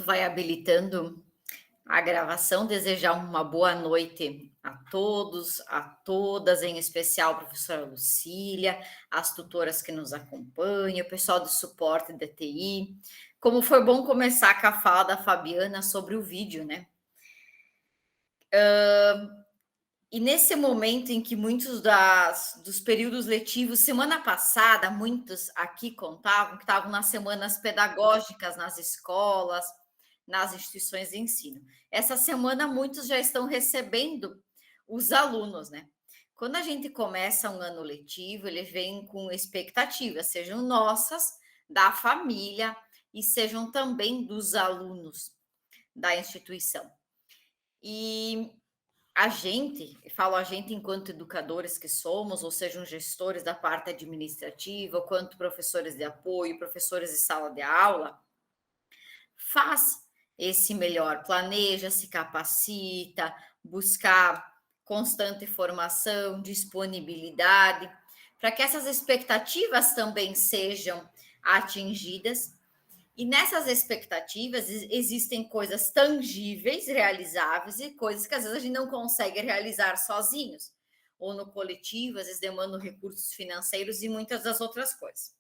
vai habilitando a gravação, desejar uma boa noite a todos, a todas, em especial a professora Lucília, as tutoras que nos acompanham, o pessoal do suporte da TI. Como foi bom começar com a fala da Fabiana sobre o vídeo, né? E nesse momento em que muitos dos períodos letivos, semana passada, muitos aqui contavam que estavam nas semanas pedagógicas nas escolas, nas instituições de ensino. Essa semana, muitos já estão recebendo os alunos, né? Quando a gente começa um ano letivo, ele vem com expectativas, sejam nossas, da família e sejam também dos alunos da instituição. E falo a gente enquanto educadores que somos, ou sejam gestores da parte administrativa, ou quanto professores de apoio, professores de sala de aula, faz esse melhor, planeja, se capacita, buscar constante formação, disponibilidade, para que essas expectativas também sejam atingidas. E nessas expectativas existem coisas tangíveis, realizáveis, e coisas que às vezes a gente não consegue realizar sozinhos, ou no coletivo, às vezes demandam recursos financeiros e muitas das outras coisas.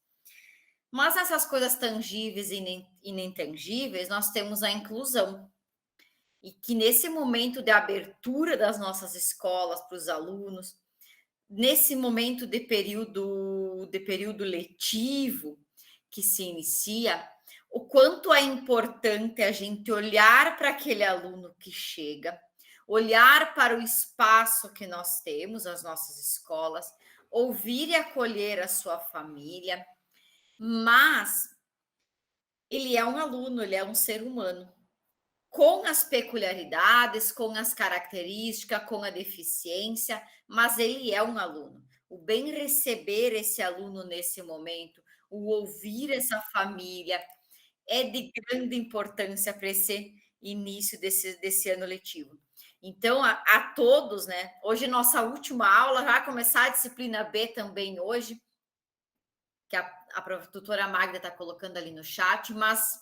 Mas essas coisas tangíveis e inintangíveis, nós temos a inclusão. E que nesse momento de abertura das nossas escolas para os alunos, nesse momento de período letivo que se inicia, o quanto é importante a gente olhar para aquele aluno que chega, olhar para o espaço que nós temos, as nossas escolas, ouvir e acolher a sua família, mas ele é um aluno, ele é um ser humano, com as peculiaridades, com as características, com a deficiência, mas ele é um aluno. O bem receber esse aluno nesse momento, o ouvir essa família, é de grande importância para esse início desse ano letivo. Então, a todos, né? Hoje, nossa última aula, vai começar a disciplina B também hoje, que a tutora Magda está colocando ali no chat, mas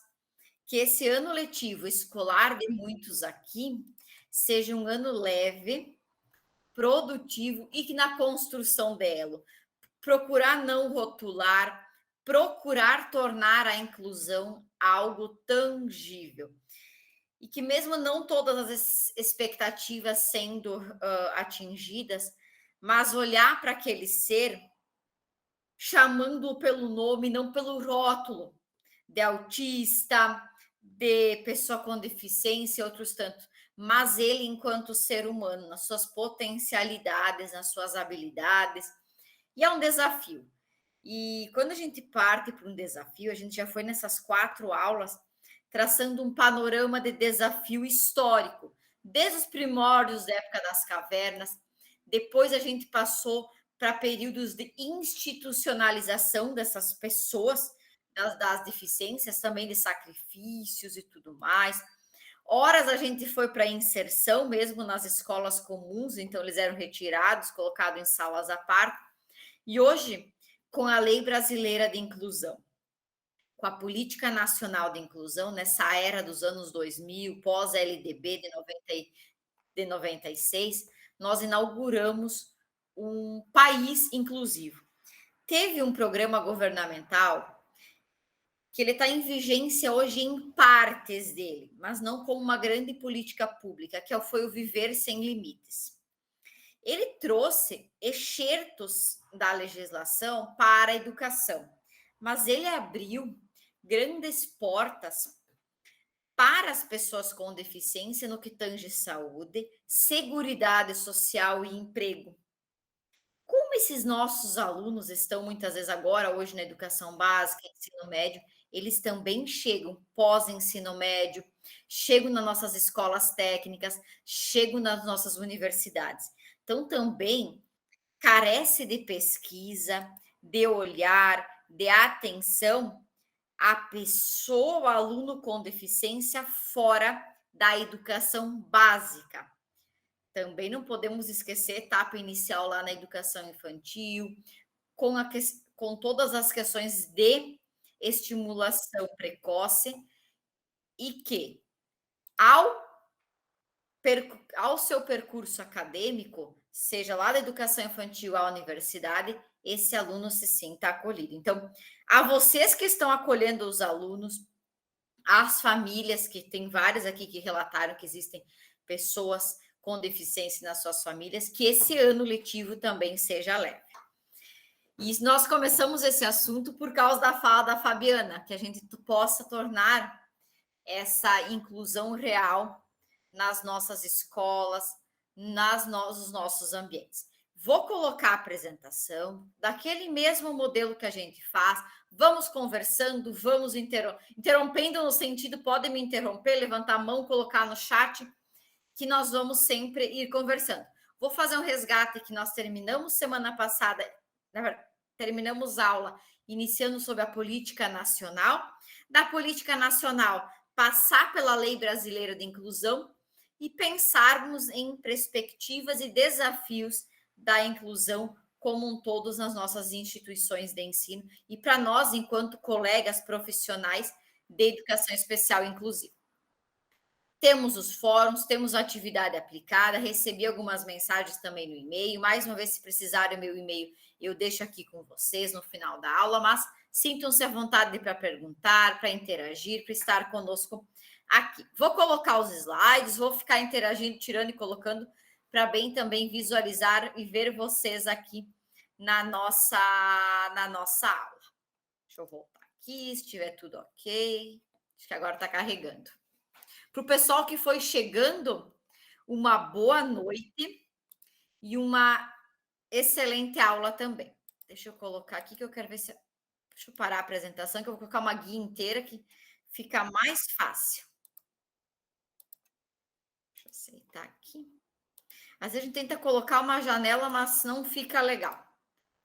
que esse ano letivo escolar de muitos aqui seja um ano leve, produtivo e que na construção dela, procurar não rotular, procurar tornar a inclusão algo tangível. E que mesmo não todas as expectativas sendo atingidas, mas olhar para aquele ser chamando-o pelo nome, não pelo rótulo de autista, de pessoa com deficiência e outros tantos, mas ele enquanto ser humano, nas suas potencialidades, nas suas habilidades, e é um desafio. E quando a gente parte para um desafio, a gente já foi nessas 4 aulas traçando um panorama de desafio histórico, desde os primórdios da época das cavernas, depois a gente passou para períodos de institucionalização dessas pessoas, das deficiências, também de sacrifícios e tudo mais. Horas a gente foi para inserção, mesmo nas escolas comuns, então eles eram retirados, colocados em salas à parte. E hoje, com a Lei Brasileira de Inclusão, com a Política Nacional de Inclusão, nessa era dos anos 2000, pós-LDB de 96, nós inauguramos um país inclusivo. Teve um programa governamental que ele está em vigência hoje em partes dele, mas não como uma grande política pública, que foi o Viver Sem Limites. Ele trouxe excertos da legislação para a educação, mas ele abriu grandes portas para as pessoas com deficiência no que tange saúde, seguridade social e emprego. Como esses nossos alunos estão muitas vezes agora, hoje na educação básica, ensino médio, eles também chegam pós-ensino médio, chegam nas nossas escolas técnicas, chegam nas nossas universidades. Então, também carece de pesquisa, de olhar, de atenção a pessoa, o aluno com deficiência fora da educação básica. Também não podemos esquecer a etapa inicial lá na educação infantil, com todas as questões de estimulação precoce, e que ao ao seu percurso acadêmico, seja lá da educação infantil à universidade, esse aluno se sinta acolhido. Então, a vocês que estão acolhendo os alunos, as famílias, que tem várias aqui que relataram que existem pessoas com deficiência nas suas famílias, que esse ano letivo também seja leve. E nós começamos esse assunto por causa da fala da Fabiana, que a gente possa tornar essa inclusão real nas nossas escolas, nos nossos ambientes. Vou colocar a apresentação daquele mesmo modelo que a gente faz. Vamos conversando, vamos interrompendo no sentido, podem me interromper, levantar a mão, colocar no chat, que nós vamos sempre ir conversando. Vou fazer um resgate que nós terminamos semana passada, terminamos aula iniciando sobre a política nacional. Da política nacional, passar pela Lei Brasileira de Inclusão e pensarmos em perspectivas e desafios da inclusão como um todo nas nossas instituições de ensino e para nós, enquanto colegas profissionais de educação especial inclusiva. Temos os fóruns, temos a atividade aplicada, recebi algumas mensagens também no e-mail. Mais uma vez, se precisarem, o meu e-mail eu deixo aqui com vocês no final da aula, mas sintam-se à vontade para perguntar, para interagir, para estar conosco aqui. Vou colocar os slides, vou ficar interagindo, tirando e colocando, para bem também visualizar e ver vocês aqui na nossa aula. Deixa eu voltar aqui, se estiver tudo ok. Acho que agora está carregando. Para o pessoal que foi chegando, uma boa noite e uma excelente aula também. Deixa eu colocar aqui que eu quero ver se... Deixa eu parar a apresentação, que eu vou colocar uma guia inteira que fica mais fácil. Deixa eu aceitar aqui. Às vezes a gente tenta colocar uma janela, mas não fica legal.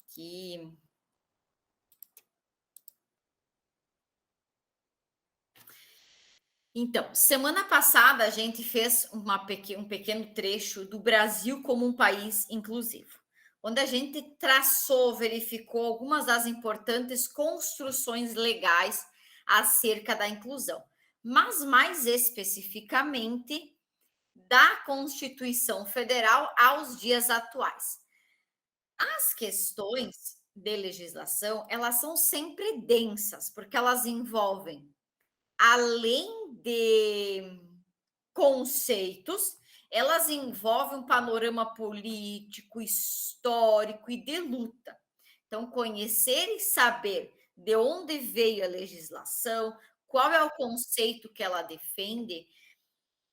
Aqui. Então, semana passada a gente fez um pequeno trecho do Brasil como um país inclusivo, onde a gente traçou, verificou algumas das importantes construções legais acerca da inclusão, mas mais especificamente da Constituição Federal aos dias atuais. As questões de legislação, elas são sempre densas, porque elas envolvem, além de conceitos, elas envolvem um panorama político, histórico e de luta. Então, conhecer e saber de onde veio a legislação, qual é o conceito que ela defende,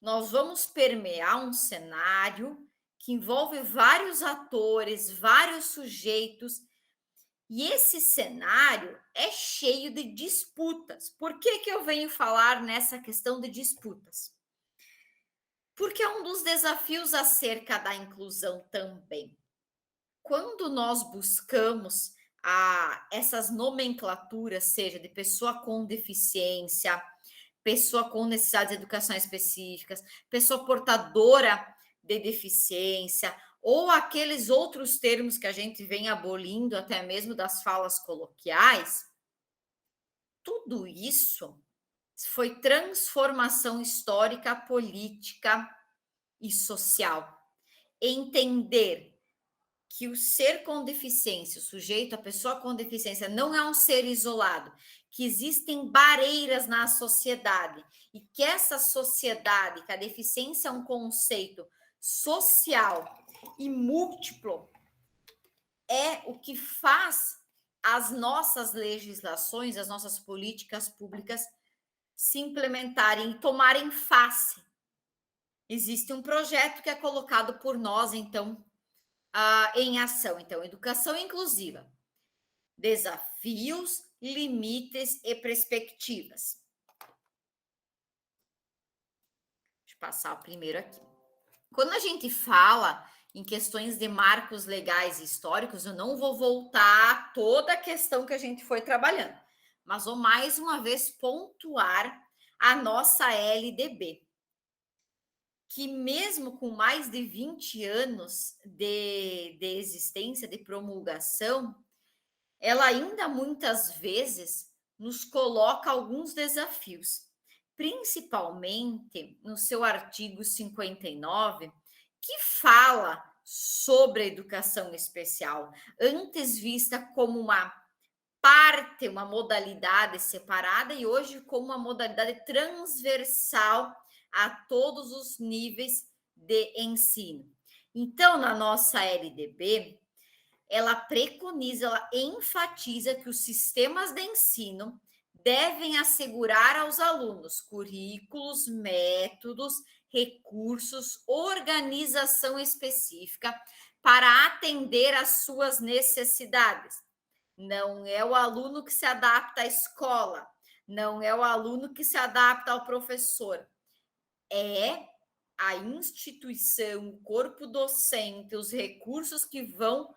nós vamos permear um cenário que envolve vários atores, vários sujeitos, e esse cenário é cheio de disputas. Por que eu venho falar nessa questão de disputas? Porque é um dos desafios acerca da inclusão também. Quando nós buscamos essas nomenclaturas, seja de pessoa com deficiência, pessoa com necessidades de educação específicas, pessoa portadora de deficiência, ou aqueles outros termos que a gente vem abolindo, até mesmo das falas coloquiais, tudo isso foi transformação histórica, política e social. Entender que o ser com deficiência, o sujeito, a pessoa com deficiência, não é um ser isolado, que existem barreiras na sociedade e que essa sociedade, que a deficiência é um conceito social e múltiplo, é o que faz as nossas legislações, as nossas políticas públicas se implementarem e tomarem face. Existe um projeto que é colocado por nós, então, em ação. Então, educação inclusiva, desafios, limites e perspectivas. Deixa eu passar o primeiro aqui. Quando a gente fala em questões de marcos legais e históricos, eu não vou voltar a toda a questão que a gente foi trabalhando, mas vou mais uma vez pontuar a nossa LDB, que mesmo com mais de 20 anos de existência, de promulgação, ela ainda muitas vezes nos coloca alguns desafios. principalmente no seu artigo 59, que fala sobre a educação especial, antes vista como uma parte, uma modalidade separada e hoje como uma modalidade transversal a todos os níveis de ensino. Então, na nossa LDB, ela preconiza, ela enfatiza que os sistemas de ensino devem assegurar aos alunos currículos, métodos, recursos, organização específica para atender às suas necessidades. Não é o aluno que se adapta à escola, não é o aluno que se adapta ao professor, é a instituição, o corpo docente, os recursos que vão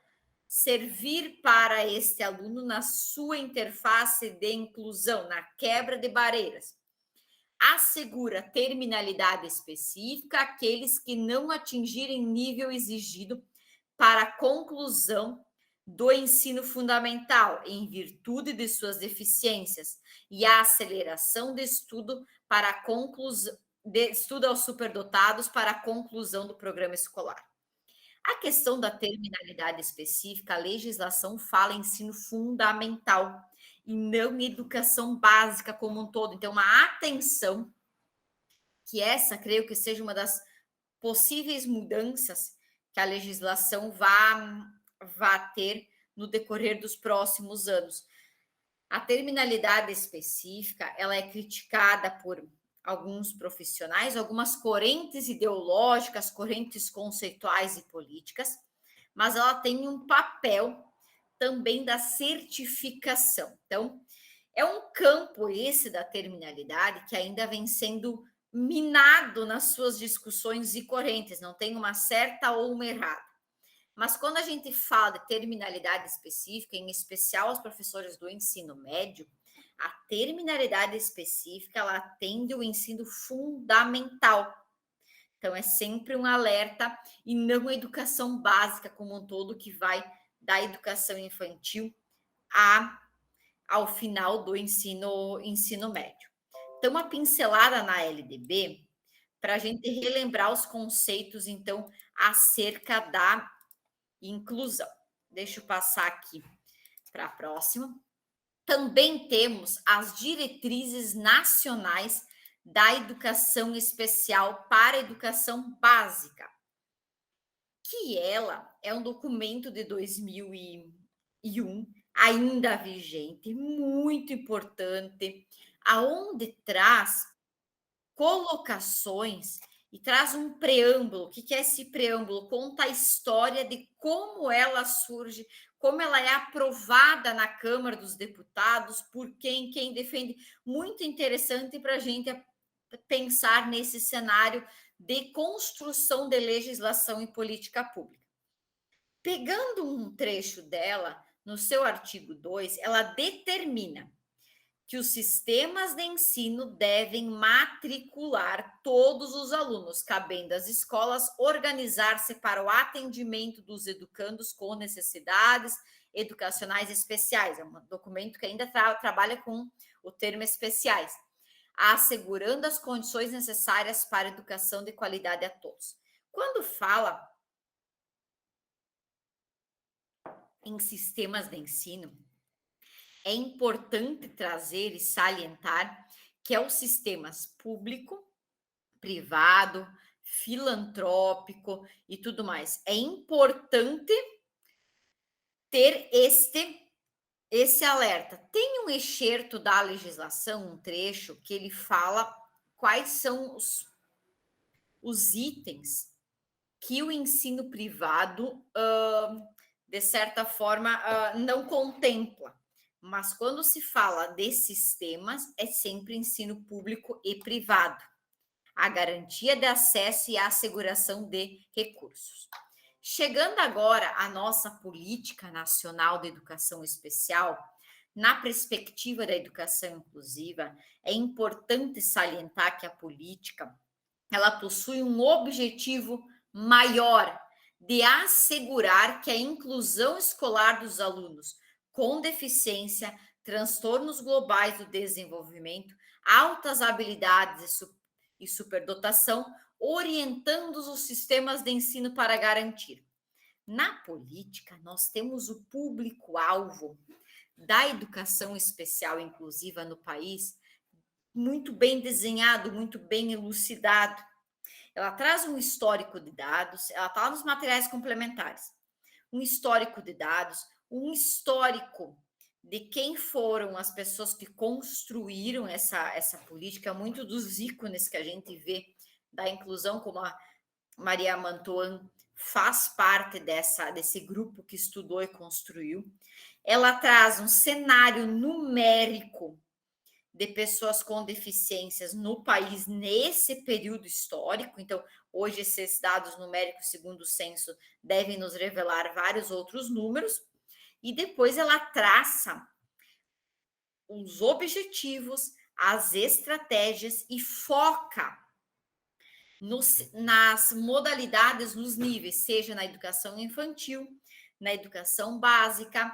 servir para este aluno na sua interface de inclusão, na quebra de barreiras. Assegura terminalidade específica àqueles que não atingirem nível exigido para a conclusão do ensino fundamental, em virtude de suas deficiências, e a aceleração de estudo para a conclusão de estudo aos superdotados para a conclusão do programa escolar. A questão da terminalidade específica, a legislação fala em ensino fundamental e não em educação básica como um todo. Então, uma atenção que essa, creio que seja uma das possíveis mudanças que a legislação vá ter no decorrer dos próximos anos. A terminalidade específica, ela é criticada por alguns profissionais, algumas correntes ideológicas, correntes conceituais e políticas, mas ela tem um papel também da certificação. Então, é um campo esse da terminalidade que ainda vem sendo minado nas suas discussões e correntes, não tem uma certa ou uma errada. Mas quando a gente fala de terminalidade específica, em especial os professores do ensino médio, a terminalidade específica, ela atende o ensino fundamental. Então, é sempre um alerta e não a educação básica como um todo, que vai da educação infantil ao final do ensino médio. Então, uma pincelada na LDB, para a gente relembrar os conceitos, então, acerca da inclusão. Deixa eu passar aqui para a próxima. Também temos as diretrizes nacionais da educação especial para a educação básica, que ela é um documento de 2001, ainda vigente, muito importante, aonde traz colocações e traz um preâmbulo. O que é esse preâmbulo? Conta a história de como ela surge, como ela é aprovada na Câmara dos Deputados, por quem defende. Muito interessante para a gente pensar nesse cenário de construção de legislação e política pública. Pegando um trecho dela, no seu artigo 2, ela determina que os sistemas de ensino devem matricular todos os alunos, cabendo às escolas organizar-se para o atendimento dos educandos com necessidades educacionais especiais. É um documento que ainda trabalha com o termo especiais, assegurando as condições necessárias para a educação de qualidade a todos. Quando fala em sistemas de ensino, é importante trazer e salientar que é os sistemas público, privado, filantrópico e tudo mais. É importante ter esse alerta. Tem um excerto da legislação, um trecho, que ele fala quais são os itens que o ensino privado, de certa forma, não contempla. Mas quando se fala de sistemas, é sempre ensino público e privado. A garantia de acesso e a asseguração de recursos. Chegando agora à nossa política nacional de educação especial, na perspectiva da educação inclusiva, é importante salientar que a política, ela possui um objetivo maior de assegurar que a inclusão escolar dos alunos com deficiência transtornos globais do desenvolvimento, altas habilidades e superdotação, orientando os sistemas de ensino para garantir. Na política, nós temos o público-alvo da educação especial inclusiva no país muito bem desenhado, muito bem elucidado. Ela traz um histórico de dados, ela está nos materiais complementares. Um histórico de dados, um histórico de quem foram as pessoas que construíram essa política, muito dos ícones que a gente vê da inclusão, como a Maria Mantoan faz parte desse grupo que estudou e construiu. Ela traz um cenário numérico de pessoas com deficiências no país nesse período histórico. Então, hoje, esses dados numéricos, segundo o censo, devem nos revelar vários outros números. E depois ela traça os objetivos, as estratégias e foca nas modalidades, nos níveis, seja na educação infantil, na educação básica,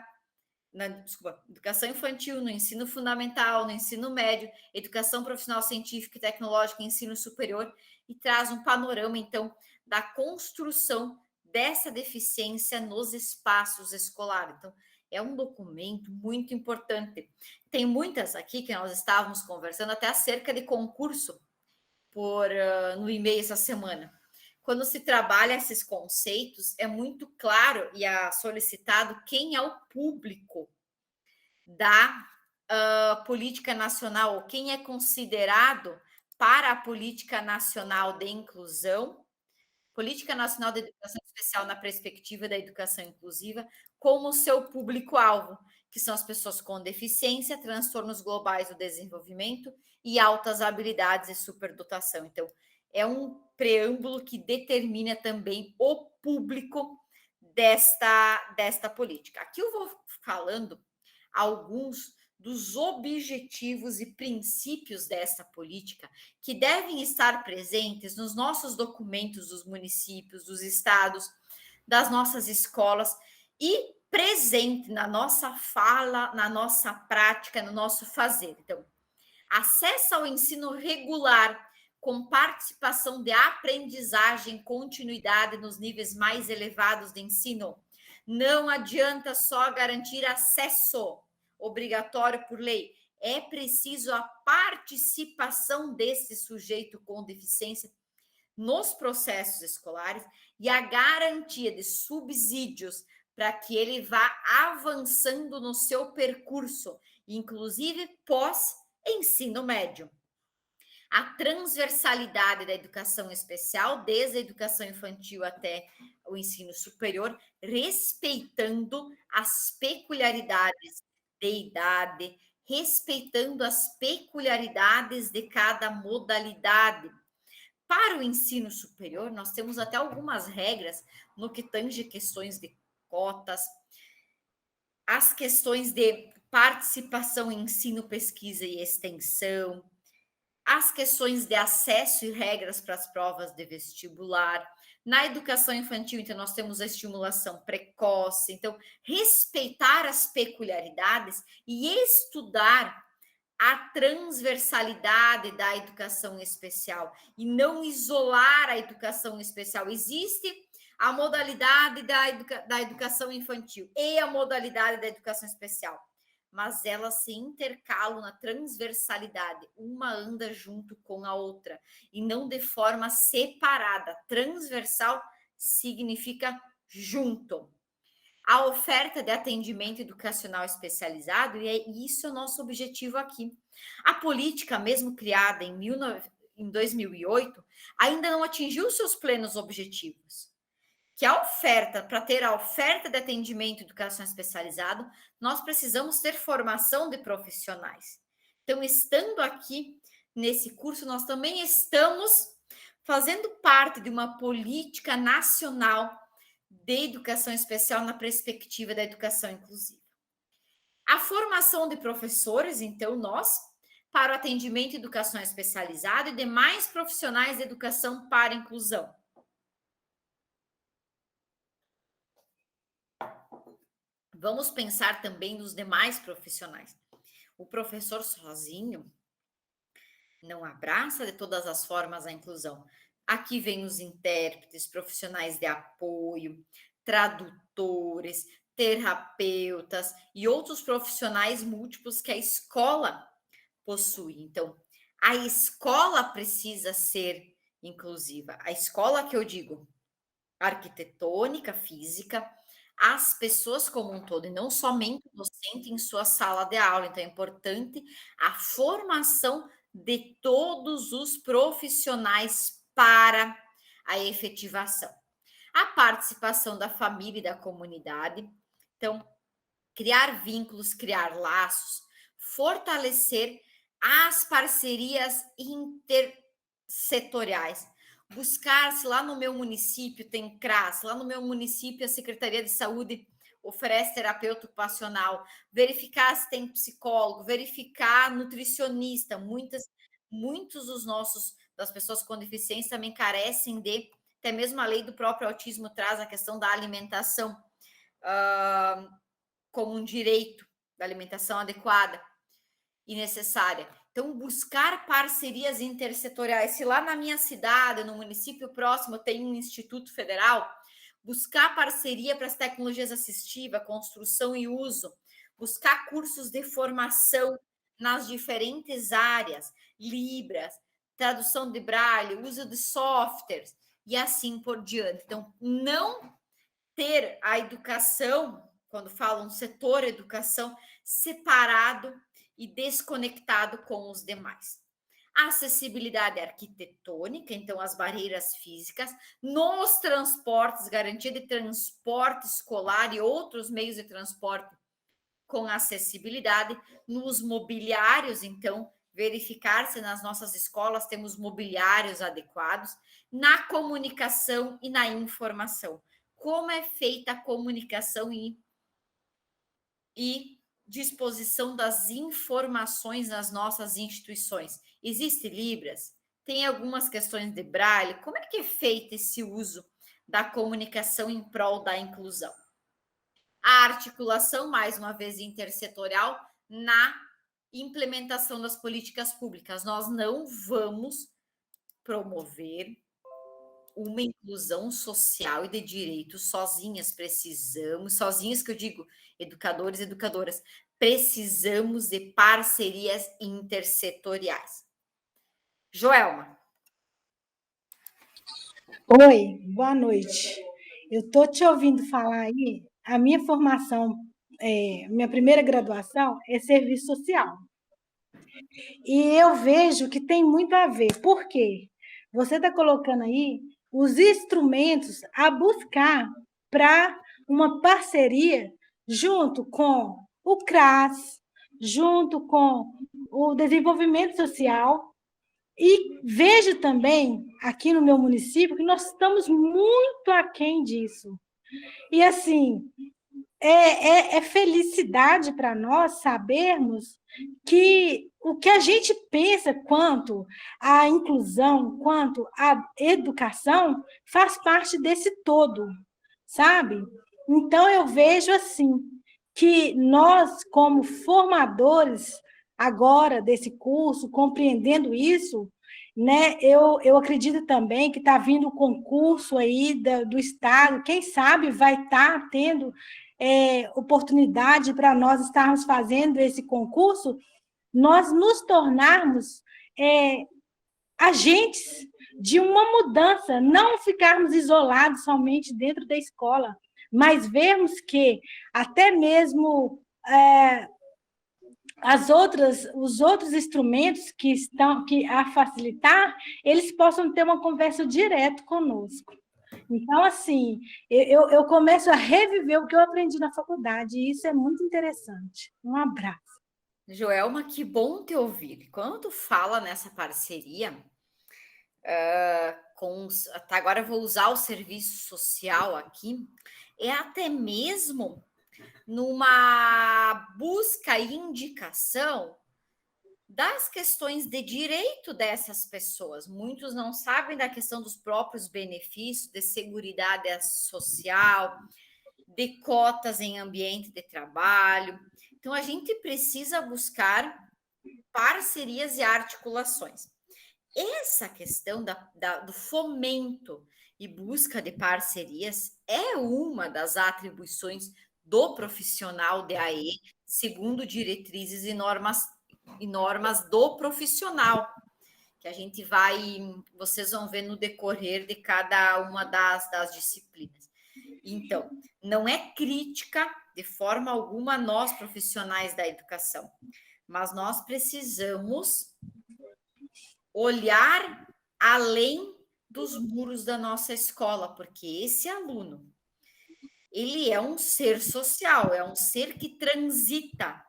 educação infantil, no ensino fundamental, no ensino médio, educação profissional científica e tecnológica, ensino superior, e traz um panorama, então, da construção dessa deficiência nos espaços escolares. Então, é um documento muito importante. Tem muitas aqui que nós estávamos conversando até acerca de concurso no e-mail essa semana. Quando se trabalha esses conceitos, é muito claro e é solicitado quem é o público da política nacional, quem é considerado para a política nacional de inclusão, política nacional de educação especial na perspectiva da educação inclusiva, como seu público-alvo, que são as pessoas com deficiência, transtornos globais do desenvolvimento e altas habilidades e superdotação. Então, é um preâmbulo que determina também o público desta política. Aqui eu vou falando alguns dos objetivos e princípios dessa política que devem estar presentes nos nossos documentos dos municípios, dos estados, das nossas escolas e presente na nossa fala, na nossa prática, no nosso fazer. Então, acesso ao ensino regular com participação de aprendizagem, continuidade nos níveis mais elevados de ensino. Não adianta só garantir acesso obrigatório por lei. É preciso a participação desse sujeito com deficiência nos processos escolares e a garantia de subsídios para que ele vá avançando no seu percurso, inclusive pós-ensino médio. A transversalidade da educação especial, desde a educação infantil até o ensino superior, respeitando as peculiaridades de idade, respeitando as peculiaridades de cada modalidade. Para o ensino superior, nós temos até algumas regras no que tange questões de cotas, as questões de participação em ensino, pesquisa e extensão, as questões de acesso e regras para as provas de vestibular. Na educação infantil, então, nós temos a estimulação precoce. Então, respeitar as peculiaridades e estudar a transversalidade da educação especial e não isolar a educação especial. Existe a modalidade da educação infantil e a modalidade da educação especial, mas elas se intercalam na transversalidade, uma anda junto com a outra e não de forma separada. Transversal significa junto. A oferta de atendimento educacional especializado, e isso é o nosso objetivo aqui. A política, mesmo criada em 2008, ainda não atingiu seus plenos objetivos. Que a oferta, para ter a oferta de atendimento e educação especializado, nós precisamos ter formação de profissionais. Então, estando aqui nesse curso, nós também estamos fazendo parte de uma política nacional de educação especial na perspectiva da educação inclusiva. A formação de professores, então, nós, para o atendimento e educação especializada e demais profissionais de educação para a inclusão. Vamos pensar também nos demais profissionais. O professor sozinho não abraça de todas as formas a inclusão. Aqui vem os intérpretes, profissionais de apoio, tradutores, terapeutas e outros profissionais múltiplos que a escola possui. Então, a escola precisa ser inclusiva. A escola que eu digo, arquitetônica, física, as pessoas como um todo, e não somente o docente em sua sala de aula. Então, é importante a formação de todos os profissionais para a efetivação. A participação da família e da comunidade. Então, criar vínculos, criar laços, fortalecer as parcerias intersetoriais. Buscar se lá no meu município tem CRAS, lá no meu município a Secretaria de Saúde oferece terapeuta ocupacional, verificar se tem psicólogo, verificar nutricionista. Muitos dos nossos das pessoas com deficiência também carecem de, até mesmo a lei do próprio autismo traz a questão da alimentação como um direito da alimentação adequada e necessária. Então, buscar parcerias intersetoriais. Se lá na minha cidade, no município próximo, tem um instituto federal, buscar parceria para as tecnologias assistivas, construção e uso, buscar cursos de formação nas diferentes áreas, Libras, tradução de Braille, uso de softwares e assim por diante. Então, não ter a educação, quando falam setor educação, separado e desconectado com os demais. A acessibilidade arquitetônica, então as barreiras físicas, nos transportes, garantia de transporte escolar e outros meios de transporte com acessibilidade, nos mobiliários, então, verificar se nas nossas escolas temos mobiliários adequados, na comunicação e na informação. Como é feita a comunicação e disposição das informações nas nossas instituições? Existe Libras? Tem algumas questões de Braille? Como é que é feito esse uso da comunicação em prol da inclusão? A articulação, mais uma vez, intersetorial na implementação das políticas públicas. Nós não vamos promover uma inclusão social e de direitos sozinhas. Precisamos, sozinhas que eu digo, educadores e educadoras, precisamos de parcerias intersetoriais. Joelma. Oi, boa noite. Eu estou te ouvindo falar aí, a minha formação, minha primeira graduação é serviço social. E eu vejo que tem muito a ver. Por quê? Você está colocando aí os instrumentos a buscar para uma parceria junto com o CRAS, junto com o desenvolvimento social. E vejo também, aqui no meu município, que nós estamos muito aquém disso. E, assim, é felicidade para nós sabermos que o que a gente pensa quanto à inclusão, quanto à educação, faz parte desse todo, sabe? Então, eu vejo assim, que nós, como formadores agora desse curso, compreendendo isso, né, eu acredito também que está vindo o concurso aí do Estado, quem sabe vai estar tendo oportunidade para nós estarmos fazendo esse concurso, nós nos tornarmos agentes de uma mudança, não ficarmos isolados somente dentro da escola, mas vermos que até mesmo os outros instrumentos que estão a facilitar, eles possam ter uma conversa direta conosco. Então, assim, eu começo a reviver o que eu aprendi na faculdade, e isso é muito interessante. Um abraço. Joelma, que bom te ouvir. Quando tu fala nessa parceria, até agora eu vou usar o serviço social aqui, é até mesmo numa busca e indicação das questões de direito dessas pessoas. Muitos não sabem da questão dos próprios benefícios de seguridade social, de cotas em ambiente de trabalho, Então, a gente precisa buscar parcerias e articulações. Essa questão do fomento e busca de parcerias é uma das atribuições do profissional de AE, segundo diretrizes e normas do profissional, que a gente vocês vão ver no decorrer de cada uma das disciplinas. Então, não é crítica de forma alguma a nós profissionais da educação, mas nós precisamos olhar além dos muros da nossa escola, porque esse aluno, ele é um ser social, é um ser que transita.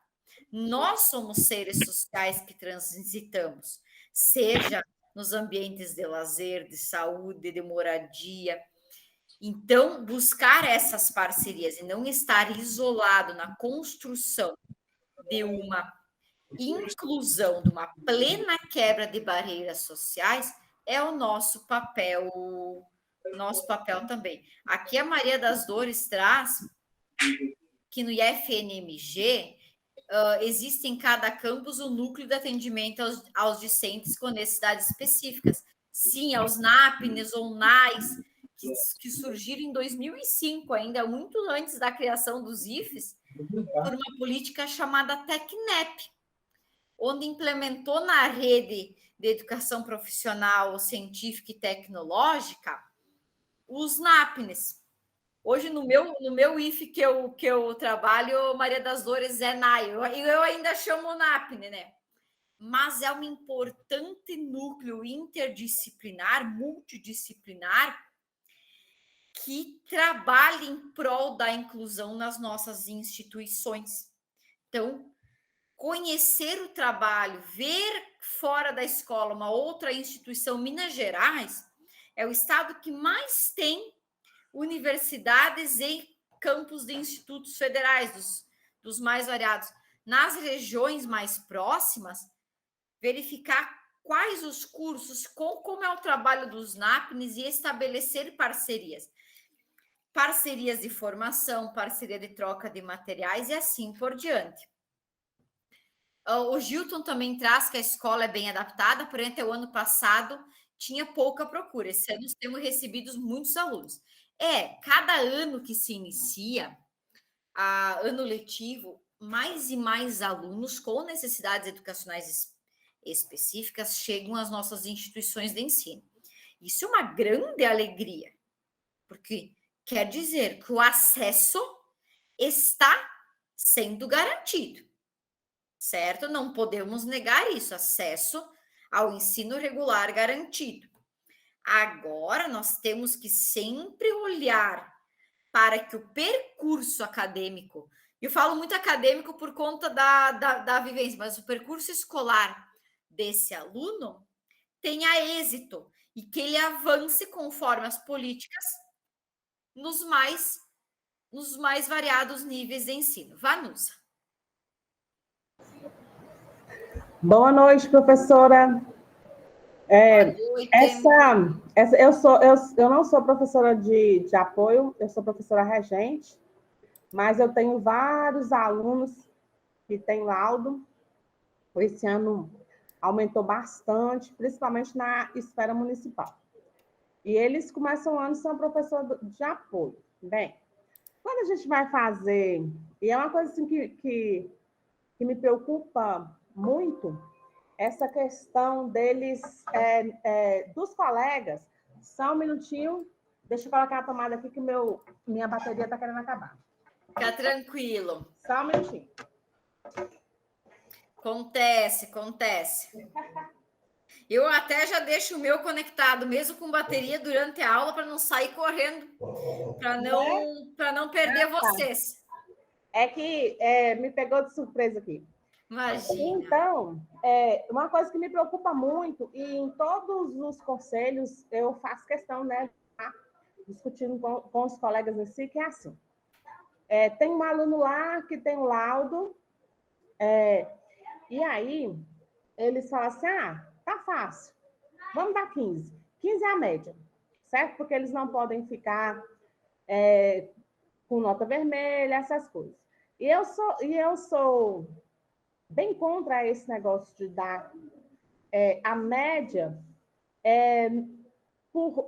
Nós somos seres sociais que transitamos, seja nos ambientes de lazer, de saúde, de moradia. Então, buscar essas parcerias e não estar isolado na construção de uma inclusão, de uma plena quebra de barreiras sociais, é o nosso papel também. Aqui a Maria das Dores traz que no IFNMG existe em cada campus o núcleo de atendimento aos discentes com necessidades específicas. Sim, aos NAPNES ou NAIS, que surgiram em 2005, ainda muito antes da criação dos IFES, por uma política chamada TecNep, onde implementou na rede de educação profissional, científica e tecnológica os NAPNES. Hoje, no meu IFE que eu trabalho, Maria das Dores é NAI, eu ainda chamo NAPNE, né? Mas é um importante núcleo interdisciplinar, multidisciplinar, que trabalha em prol da inclusão nas nossas instituições. Então, conhecer o trabalho, ver fora da escola uma outra instituição, Minas Gerais é o estado que mais tem universidades e campos de institutos federais, dos mais variados. Nas regiões mais próximas, verificar quais os cursos, como é o trabalho dos NAPNES e estabelecer parcerias. Parcerias de formação, parceria de troca de materiais e assim por diante. O Gilton também traz que a escola é bem adaptada, porém, até o ano passado tinha pouca procura. Esse ano temos recebido muitos alunos. Cada ano que se inicia, ano letivo, mais e mais alunos com necessidades educacionais específicas chegam às nossas instituições de ensino. Isso é uma grande alegria, porque quer dizer que o acesso está sendo garantido, certo? Não podemos negar isso, acesso ao ensino regular garantido. Agora, nós temos que sempre olhar para que o percurso acadêmico, eu falo muito acadêmico por conta da vivência, mas o percurso escolar desse aluno tenha êxito e que ele avance conforme as políticas nos mais variados níveis de ensino. Vanusa. Boa noite, professora. Boa noite. Eu não sou professora de apoio, eu sou professora regente, mas eu tenho vários alunos que têm laudo. Esse ano aumentou bastante, principalmente na esfera municipal. E eles começam o ano sendo professor de apoio. Bem, quando a gente vai fazer, e é uma coisa assim que me preocupa muito, essa questão deles, dos colegas. Só um minutinho, deixa eu colocar a tomada aqui que minha bateria está querendo acabar. Fica tranquilo. Só um minutinho. Acontece. Eu até já deixo o meu conectado, mesmo com bateria, durante a aula, para não sair correndo, para não perder vocês. É que me pegou de surpresa aqui. Imagina. Então, uma coisa que me preocupa muito, e em todos os conselhos eu faço questão, né, discutindo com os colegas assim, que é assim. Tem um aluno lá que tem um laudo, e aí eles falam assim, tá fácil, vamos dar 15. 15 é a média, certo? Porque eles não podem ficar com nota vermelha, essas coisas. E eu sou bem contra esse negócio de dar a média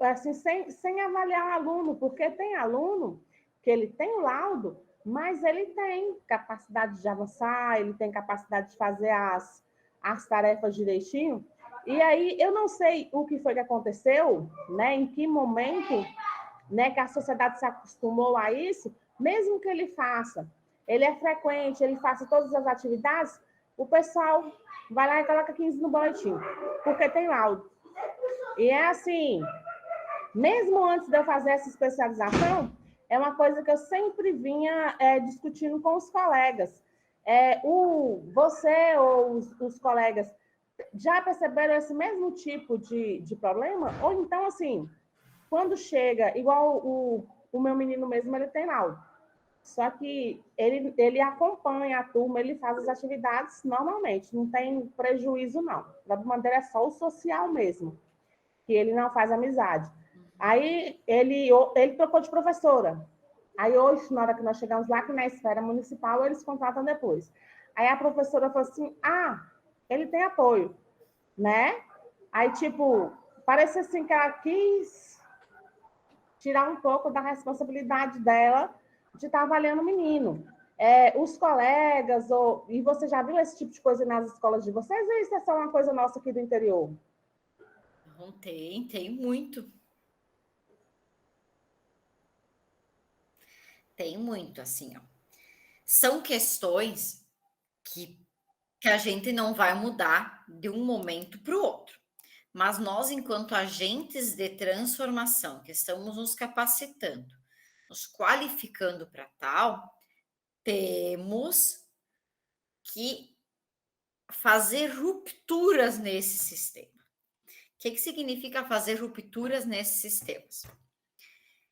assim, sem avaliar o aluno, porque tem aluno que ele tem o laudo, mas ele tem capacidade de avançar, ele tem capacidade de fazer as tarefas direitinho. E aí, eu não sei o que foi que aconteceu, né? Em que momento, né, que a sociedade se acostumou a isso, mesmo que ele é frequente, ele faça todas as atividades, o pessoal vai lá e coloca 15 no boletim, porque tem laudo. E é assim, mesmo antes de eu fazer essa especialização, é uma coisa que eu sempre vinha discutindo com os colegas. Você ou os colegas já perceberam esse mesmo tipo de problema? Ou então, assim, quando chega, igual o meu menino mesmo, ele tem laudo. Só que ele acompanha a turma, ele faz as atividades normalmente, não tem prejuízo, não. O problema dele é só o social mesmo, que ele não faz amizade. Aí ele trocou de professora. Aí hoje, na hora que nós chegamos lá, que na esfera municipal, eles contratam depois. Aí a professora falou assim, ele tem apoio, né? Aí, tipo, parece assim que ela quis tirar um pouco da responsabilidade dela de estar avaliando o menino. Os colegas, e você já viu esse tipo de coisa nas escolas de vocês? Ou isso é só uma coisa nossa aqui do interior? Não tem muito. Tem muito, assim, ó. São questões que a gente não vai mudar de um momento para o outro. Mas nós, enquanto agentes de transformação, que estamos nos capacitando, nos qualificando para tal, temos que fazer rupturas nesse sistema. O que significa fazer rupturas nesses sistemas?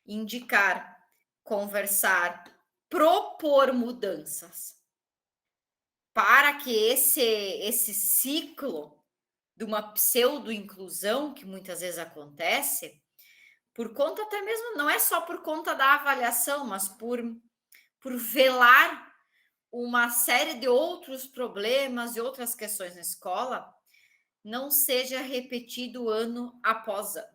Indicar, conversar, propor mudanças para que esse ciclo de uma pseudo-inclusão, que muitas vezes acontece, por conta até mesmo, não é só por conta da avaliação, mas por velar uma série de outros problemas e outras questões na escola, não seja repetido ano após ano.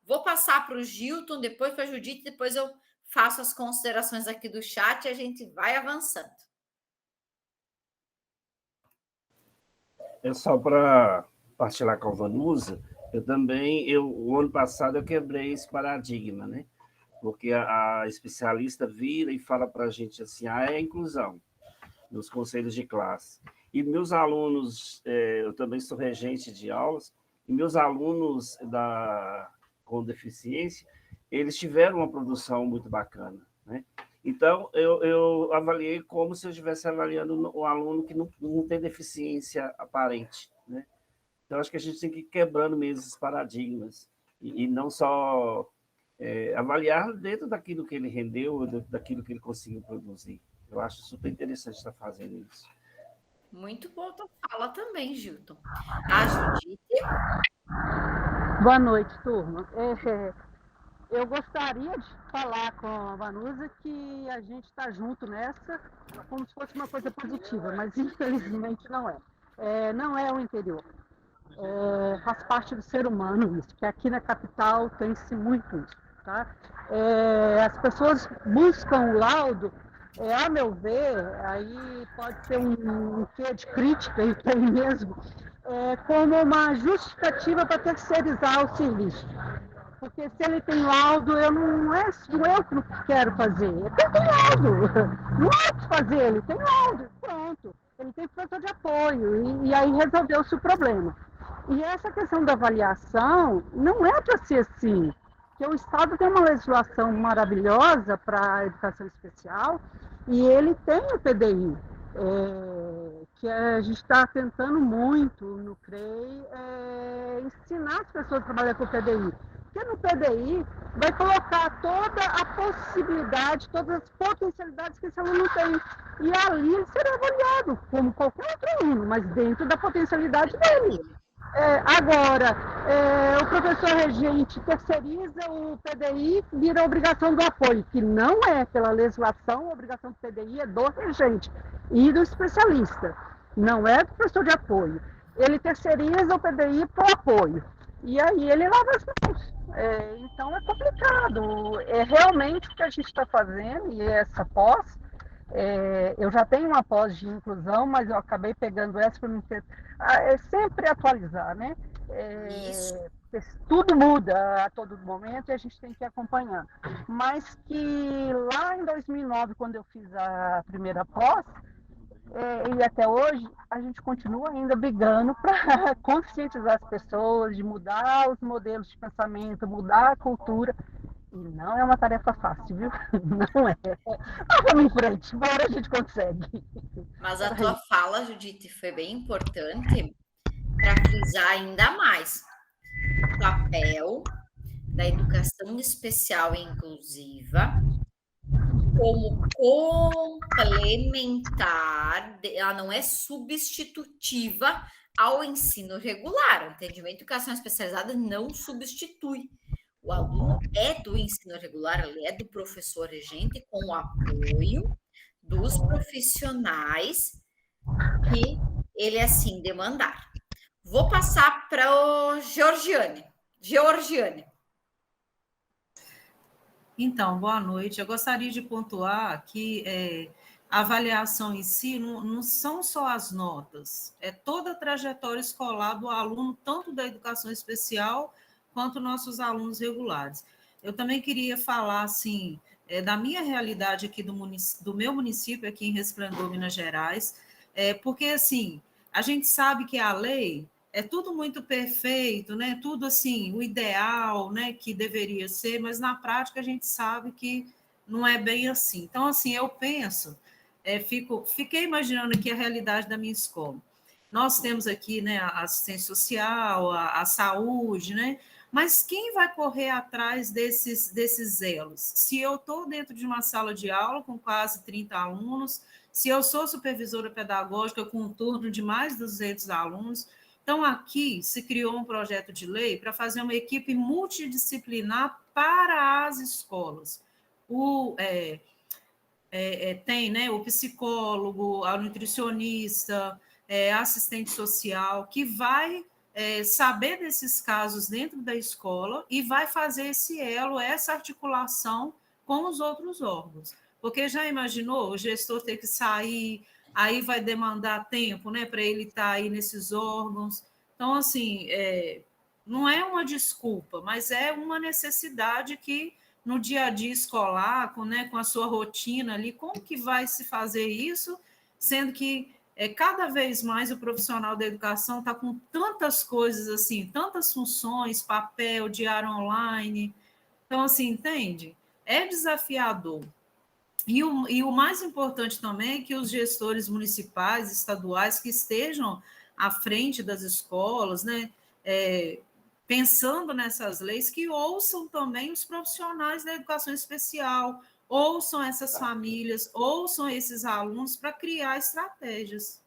Vou passar para o Gilton, depois para a Judite, depois eu faço as considerações aqui do chat e a gente vai avançando. Só para partilhar com a Vanusa, o ano passado eu quebrei esse paradigma, né? Porque a especialista vira e fala para a gente assim, é a inclusão nos conselhos de classe. E meus alunos, eu também sou regente de aulas, e meus alunos com deficiência, eles tiveram uma produção muito bacana, né? Então, eu avaliei como se eu estivesse avaliando um aluno que não tem deficiência aparente, né? Então, acho que a gente tem que ir quebrando mesmo esses paradigmas e não só avaliar dentro daquilo que ele rendeu, daquilo que ele conseguiu produzir. Eu acho super interessante estar fazendo isso. Muito boa tua fala também, Gilton. A Judite. Boa noite, turma. Eu gostaria de falar com a Vanusa que a gente está junto nessa, como se fosse uma coisa positiva, mas infelizmente não é. Não é o interior. Faz parte do ser humano isso, que aqui na capital tem-se muito isso. Tá? As pessoas buscam o laudo, a meu ver, aí pode ser um quê de crítica, e tem mesmo, como uma justificativa para terceirizar o serviço. Porque se ele tem laudo, não é eu que não quero fazer. Ele tem laudo. Não é o que fazer, ele tem laudo. Pronto. Ele tem professor de apoio. E aí resolveu-se o problema. E essa questão da avaliação não é para ser assim. Porque o Estado tem uma legislação maravilhosa para a educação especial e ele tem o PDI. Que a gente está tentando muito no CREI ensinar as pessoas a trabalhar com o PDI. Porque no PDI vai colocar toda a possibilidade, todas as potencialidades que esse aluno tem. E ali ele será avaliado, como qualquer outro aluno, mas dentro da potencialidade dele. Agora, o professor regente terceiriza o PDI, vira obrigação do apoio, que não é pela legislação, a obrigação do PDI é do regente e do especialista, não é do professor de apoio. Ele terceiriza o PDI para o apoio, e aí ele lava as mãos. Então é complicado. É realmente o que a gente está fazendo, e essa pós, eu já tenho uma pós de inclusão, mas eu acabei pegando essa para não ter. É sempre atualizar, né? Isso. Tudo muda a todo momento e a gente tem que ir acompanhando. Mas que lá em 2009, quando eu fiz a primeira pós, e até hoje, a gente continua ainda brigando para conscientizar as pessoas, de mudar os modelos de pensamento, mudar a cultura. E não é uma tarefa fácil, viu? Não é. Mas vamos em frente, uma hora a gente consegue. Mas a tua fala, Judite, foi bem importante para frisar ainda mais o papel da educação especial e inclusiva como complementar, ela não é substitutiva ao ensino regular. O entendimento de educação especializada não substitui. O aluno é do ensino regular, ele é do professor regente com o apoio dos profissionais que ele assim demandar. Vou passar para o Georgiane. Então, boa noite. Eu gostaria de pontuar que a avaliação em si não são só as notas, é toda a trajetória escolar do aluno, tanto da educação especial quanto nossos alunos regulares. Eu também queria falar, assim, da minha realidade aqui do meu município, aqui em Resplendor, Minas Gerais, porque, assim, a gente sabe que a lei é tudo muito perfeito, né? Tudo assim, o ideal, né? Que deveria ser, mas na prática a gente sabe que não é bem assim. Então, assim, eu penso, fiquei imaginando aqui a realidade da minha escola. Nós temos aqui, né, a assistência social, a saúde, né? Mas quem vai correr atrás desses elos? Se eu estou dentro de uma sala de aula com quase 30 alunos, se eu sou supervisora pedagógica com um turno de mais de 200 alunos, então, aqui se criou um projeto de lei para fazer uma equipe multidisciplinar para as escolas. Tem, né, o psicólogo, a nutricionista, assistente social, que vai saber desses casos dentro da escola e vai fazer esse elo, essa articulação com os outros órgãos. Porque já imaginou o gestor ter que sair, aí vai demandar tempo, né, para ele estar aí nesses órgãos. Então, assim, não é uma desculpa, mas é uma necessidade que no dia a dia escolar, com a sua rotina ali, como que vai se fazer isso, sendo que cada vez mais o profissional da educação está com tantas coisas assim, tantas funções, papel, diário online. Então, assim, entende? É desafiador. E o mais importante também é que os gestores municipais, estaduais, que estejam à frente das escolas, né, pensando nessas leis, que ouçam também os profissionais da educação especial, ouçam essas famílias, ouçam esses alunos para criar estratégias.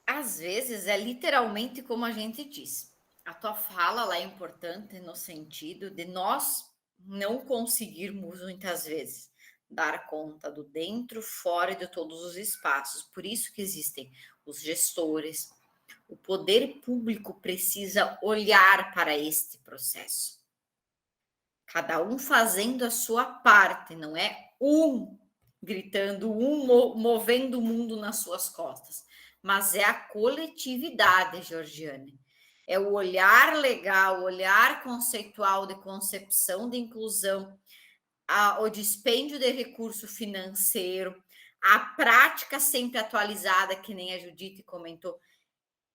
Às vezes é literalmente como a gente diz. A tua fala lá é importante no sentido de nós não conseguirmos muitas vezes dar conta do dentro, fora e de todos os espaços. Por isso que existem os gestores. O poder público precisa olhar para este processo. Cada um fazendo a sua parte, não é um gritando, um movendo o mundo nas suas costas, mas é a coletividade, Georgiane. É o olhar legal, o olhar conceitual de concepção de inclusão, o dispêndio de recurso financeiro, a prática sempre atualizada, que nem a Judite comentou.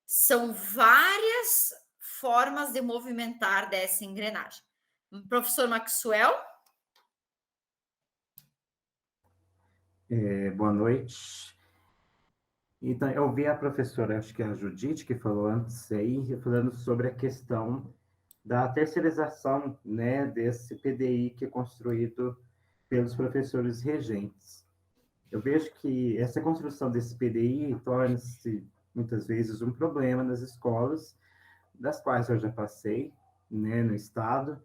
São várias formas de movimentar dessa engrenagem. Professor Maxwell? Boa noite. Então, eu vi a professora, acho que é a Judite, que falou antes aí, falando sobre a questão da terceirização, né, desse PDI que é construído pelos professores regentes. Eu vejo que essa construção desse PDI torna-se muitas vezes, um problema nas escolas, das quais eu já passei, né, no estado,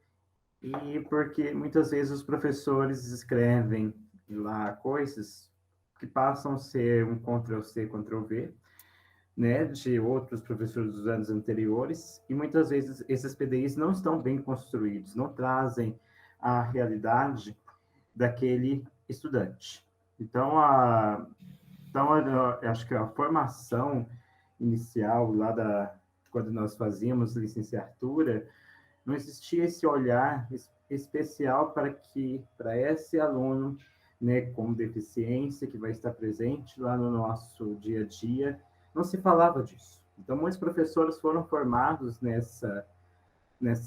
e porque muitas vezes os professores escrevem lá coisas que passam a ser um Ctrl-C, Ctrl-V, né, de outros professores dos anos anteriores, e muitas vezes esses PDIs não estão bem construídos, não trazem a realidade daquele estudante. Então, eu acho que a formação inicial, quando nós fazíamos licenciatura, não existia esse olhar especial para esse aluno, né, com deficiência, que vai estar presente lá no nosso dia a dia. Não se falava disso. Então, muitos professores foram formados nessa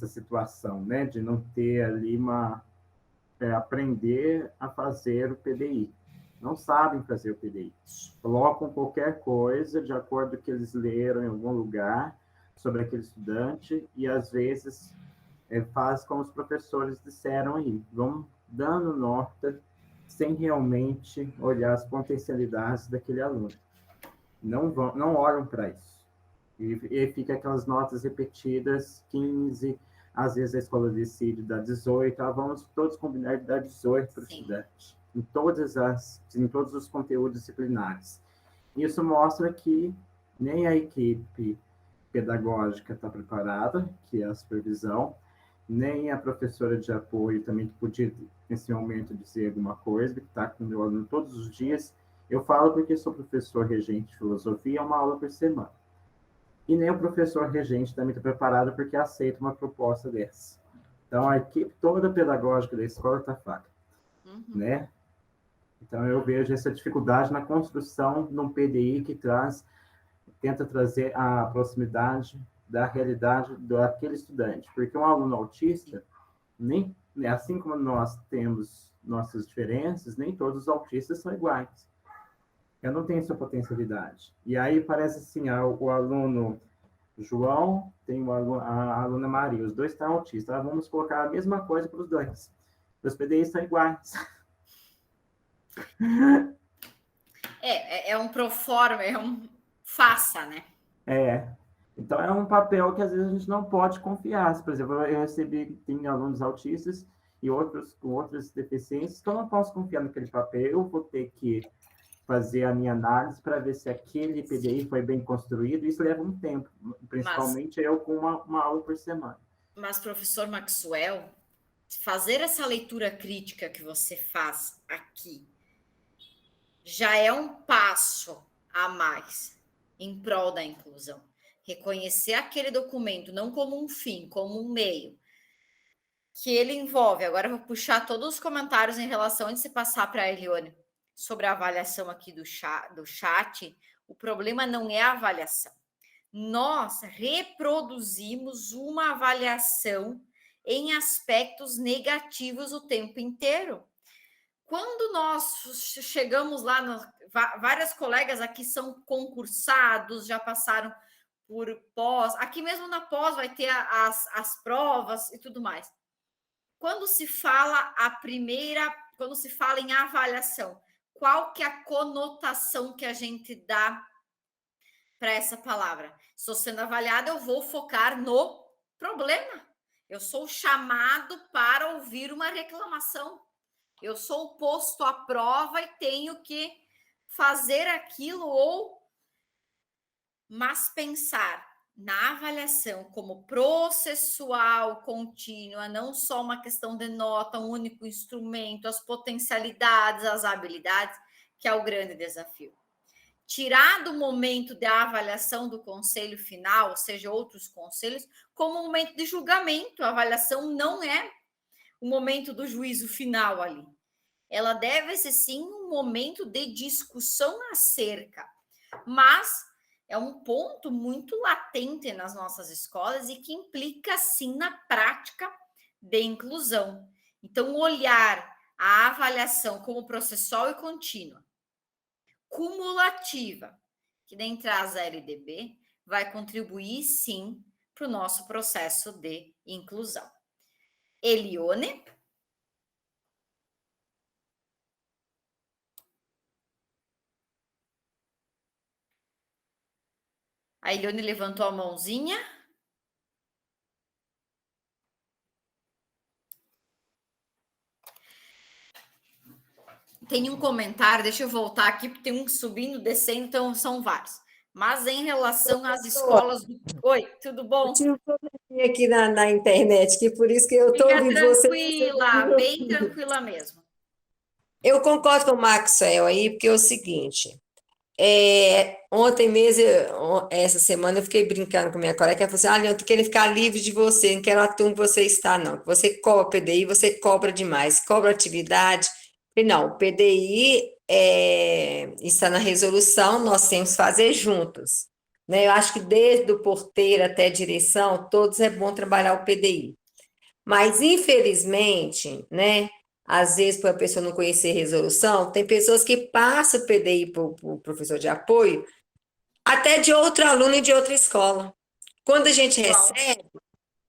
situação, né, de não ter ali aprender a fazer o PDI. Não sabem fazer o PDI. Colocam qualquer coisa de acordo com o que eles leram em algum lugar sobre aquele estudante e, às vezes, faz como os professores disseram aí, vão dando nota sem realmente olhar as potencialidades daquele aluno. Não olham para isso. E fica aquelas notas repetidas, 15, às vezes a escola decide dar 18, vamos todos combinar de dar 18 para o estudante, em todos os conteúdos disciplinares. Isso mostra que nem a equipe pedagógica está preparada, que é a supervisão, nem a professora de apoio também, que podia, nesse momento, dizer alguma coisa, que está com o meu aluno todos os dias. Eu falo porque sou professor regente de filosofia, é uma aula por semana. E nem o professor regente também está preparado porque aceita uma proposta dessa. Então, a equipe toda pedagógica da escola está fraca, né? Então, eu vejo essa dificuldade na construção de um PDI que tenta trazer a proximidade da realidade daquele estudante. Porque um aluno autista, assim como nós temos nossas diferenças, nem todos os autistas são iguais. Eu não tenho sua potencialidade. E aí parece assim, o aluno João tem a aluna Maria, os dois estão autistas. Vamos colocar a mesma coisa para os dois. Os PDIs são iguais. É um proforma, é um faça, né? Então é um papel que às vezes a gente não pode confiar. Por exemplo, tem alunos autistas e outros com outras deficiências, então eu não posso confiar naquele papel. Eu vou ter que fazer a minha análise para ver se aquele PDI foi bem construído. Isso leva um tempo, principalmente eu com uma aula por semana. Mas, professor Maxwell, fazer essa leitura crítica que você faz aqui já é um passo a mais em prol da inclusão. Reconhecer aquele documento não como um fim, como um meio, que ele envolve. Agora eu vou puxar todos os comentários em relação, antes de passar para a Elione, sobre a avaliação aqui do chat. O problema não é a avaliação. Nós reproduzimos uma avaliação em aspectos negativos o tempo inteiro. Quando nós chegamos lá, várias colegas aqui são concursados, já passaram por pós, aqui mesmo na pós vai ter as provas e tudo mais. Quando se fala quando se fala em avaliação, qual que é a conotação que a gente dá para essa palavra? Estou sendo avaliada, eu vou focar no problema. Eu sou chamado para ouvir uma reclamação. Eu sou posto à prova e tenho que fazer aquilo mas pensar na avaliação como processual, contínua, não só uma questão de nota, um único instrumento, as potencialidades, as habilidades, que é o grande desafio. Tirar do momento da avaliação do conselho final, ou seja, outros conselhos, como um momento de julgamento. A avaliação não é o momento do juízo final ali. Ela deve ser, sim, um momento de discussão acerca, mas é um ponto muito latente nas nossas escolas e que implica, sim, na prática de inclusão. Então, olhar a avaliação como processual e contínua, cumulativa, que nem traz a LDB, vai contribuir, sim, para o nosso processo de inclusão. Elione? A Eliane levantou a mãozinha. Tem um comentário, deixa eu voltar aqui, porque tem um subindo, descendo, então são vários. Mas em relação às escolas... Oi, tudo bom? Eu tive um probleminha aqui na internet, que por isso que eu estou Fica ouvindo você. tranquila, bem tranquila mesmo. Eu concordo com o Maxwell aí, porque é o seguinte, ontem mesmo, essa semana, eu fiquei brincando com minha colega, ela falou assim, eu tô querendo ficar livre de você, não quero a turma que você está, não. Você cobra PDI, você cobra demais, cobra atividade. Falei, não, o PDI está na resolução, nós temos que fazer juntos. Né? Eu acho que desde o porteiro até a direção, todos é bom trabalhar o PDI. Mas, infelizmente, né, às vezes, por a pessoa não conhecer resolução, tem pessoas que passam o PDI para o professor de apoio, até de outro aluno e de outra escola. Quando a gente recebe,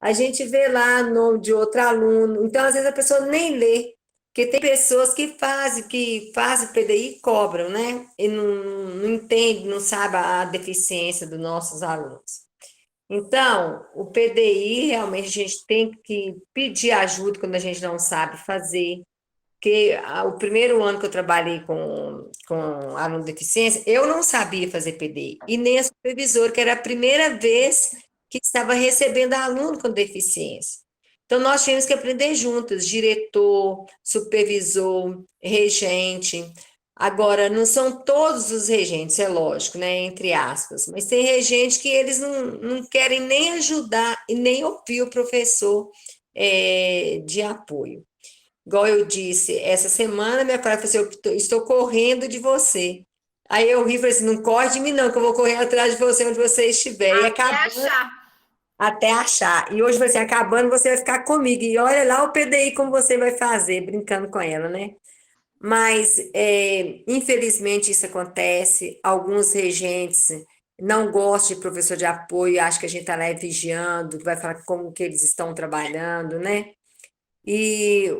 a gente vê lá o nome de outro aluno, então, às vezes, a pessoa nem lê, porque tem pessoas que fazem PDI e cobram, né? E não entende, não sabe a deficiência dos nossos alunos. Então, o PDI, realmente, a gente tem que pedir ajuda quando a gente não sabe fazer, porque o primeiro ano que eu trabalhei com aluno de deficiência, eu não sabia fazer PDI, e nem a supervisora, que era a primeira vez que estava recebendo aluno com deficiência. Então, nós tínhamos que aprender juntos, diretor, supervisor, regente. Agora, não são todos os regentes, é lógico, né, entre aspas, mas tem regente que eles não querem nem ajudar e nem ouvir o professor de apoio. Igual eu disse, essa semana minha colega falou assim, eu estou correndo de você. Aí eu ri e falei assim, não corre de mim não, que eu vou correr atrás de você onde você estiver. E até achar. E hoje, eu falei assim, acabando, você vai ficar comigo. E olha lá o PDI como você vai fazer, brincando com ela, né? Mas, infelizmente, isso acontece. Alguns regentes não gostam de professor de apoio, acham que a gente está lá vigiando, que vai falar como que eles estão trabalhando, né? E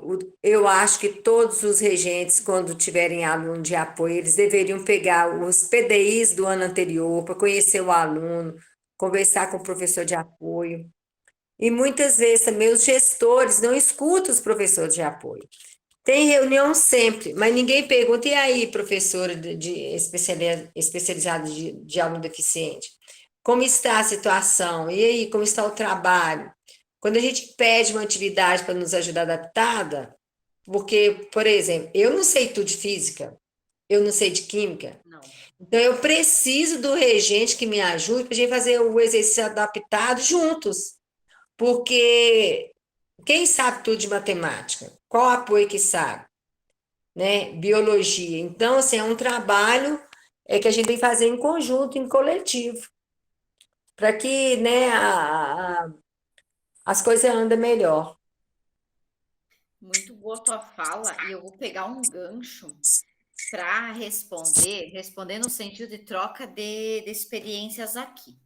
eu acho que todos os regentes, quando tiverem aluno de apoio, eles deveriam pegar os PDIs do ano anterior para conhecer o aluno, conversar com o professor de apoio. E muitas vezes também os gestores não escutam os professores de apoio. Tem reunião sempre, mas ninguém pergunta, e aí, professora especializada de aluno deficiente? Como está a situação? E aí, como está o trabalho? Quando a gente pede uma atividade para nos ajudar adaptada, porque, por exemplo, eu não sei tudo de física, eu não sei de química, Não. Então eu preciso do regente que me ajude para a gente fazer o exercício adaptado juntos, porque quem sabe tudo de matemática? Qual apoio que sabe? Né? Biologia. Então, assim, é um trabalho que a gente tem que fazer em conjunto, em coletivo, para que, né, as coisas andem melhor. Muito boa a tua fala, e eu vou pegar um gancho para responder no sentido de troca de experiências aqui.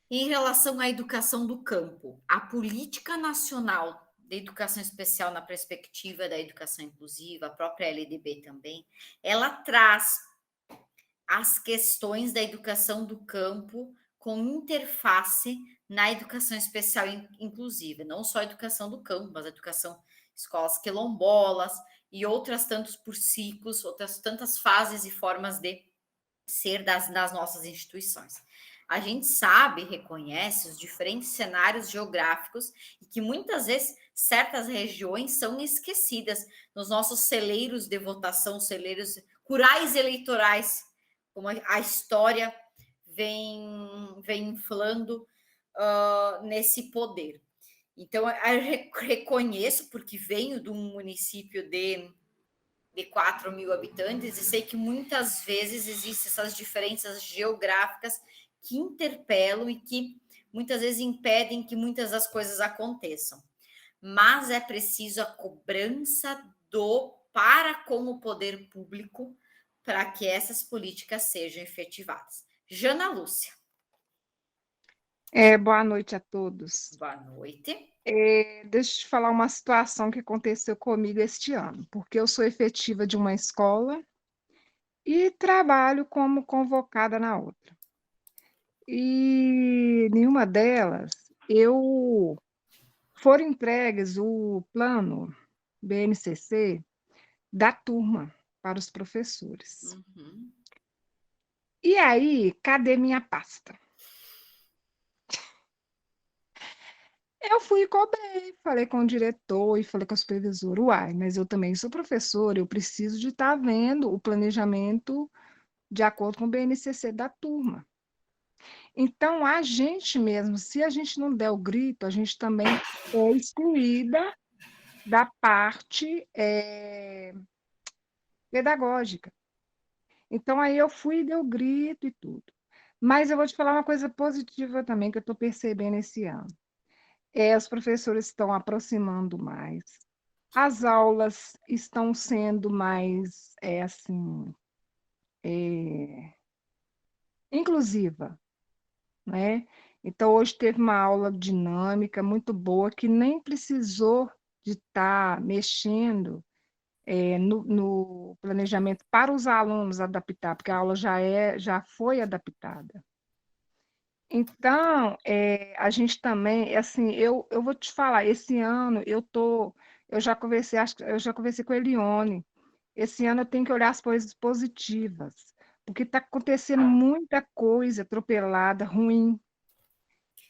Em relação à educação do campo, a Política Nacional de Educação Especial na perspectiva da educação inclusiva, a própria LDB também, ela traz as questões da educação do campo com interface na educação especial inclusiva, não só a educação do campo, mas a educação escolas quilombolas e outras tantos por ciclos, outras tantas fases e formas de ser das nossas instituições. A gente sabe, reconhece os diferentes cenários geográficos e que muitas vezes certas regiões são esquecidas nos nossos celeiros de votação, celeiros curais eleitorais, como a história vem inflando nesse poder. Então, eu reconheço, porque venho de um município de 4 mil habitantes, e sei que muitas vezes existem essas diferenças geográficas que interpelam e que muitas vezes impedem que muitas das coisas aconteçam. Mas é preciso a cobrança para com o poder público para que essas políticas sejam efetivadas. Jana Lúcia. Boa noite a todos. Boa noite. Deixa eu te falar uma situação que aconteceu comigo este ano, porque eu sou efetiva de uma escola e trabalho como convocada na outra. e nenhuma delas foram entregues o plano BNCC da turma para os professores. Uhum. E aí, cadê minha pasta? Eu fui e cobrei, falei com o diretor e falei com a supervisora, uai, mas eu também sou professora, eu preciso de estar vendo o planejamento de acordo com o BNCC da turma. Então, a gente mesmo, se a gente não der o grito, a gente também é excluída da parte pedagógica. Então, aí eu fui e dei o grito e tudo. Mas eu vou te falar uma coisa positiva também que eu estou percebendo esse ano. Os professores estão aproximando mais. As aulas estão sendo mais, assim, inclusiva, né? Então, hoje teve uma aula dinâmica muito boa que nem precisou de estar mexendo no planejamento para os alunos adaptar, porque a aula já foi adaptada. Então, a gente também, assim, eu vou te falar, esse ano eu já conversei, acho que eu já conversei com a Elione. Esse ano eu tenho que olhar as coisas positivas, porque está acontecendo muita coisa atropelada, ruim.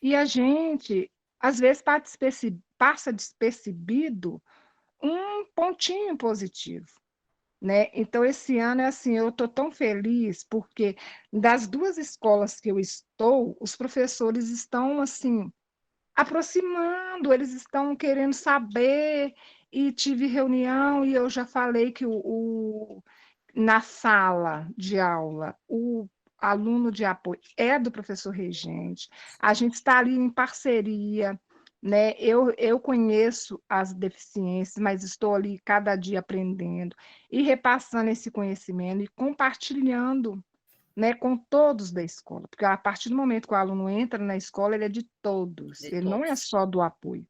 E a gente, às vezes, passa despercebido um pontinho positivo, né? Então, esse ano é assim, eu estou tão feliz porque das duas escolas que eu estou, os professores estão assim aproximando, eles estão querendo saber, e tive reunião e eu já falei que na sala de aula, o aluno de apoio é do professor regente, a gente está ali em parceria, né? Eu conheço as deficiências, mas estou ali cada dia aprendendo e repassando esse conhecimento e compartilhando, né, com todos da escola, porque a partir do momento que o aluno entra na escola, ele é de todos, De ele não é todos. só do apoio.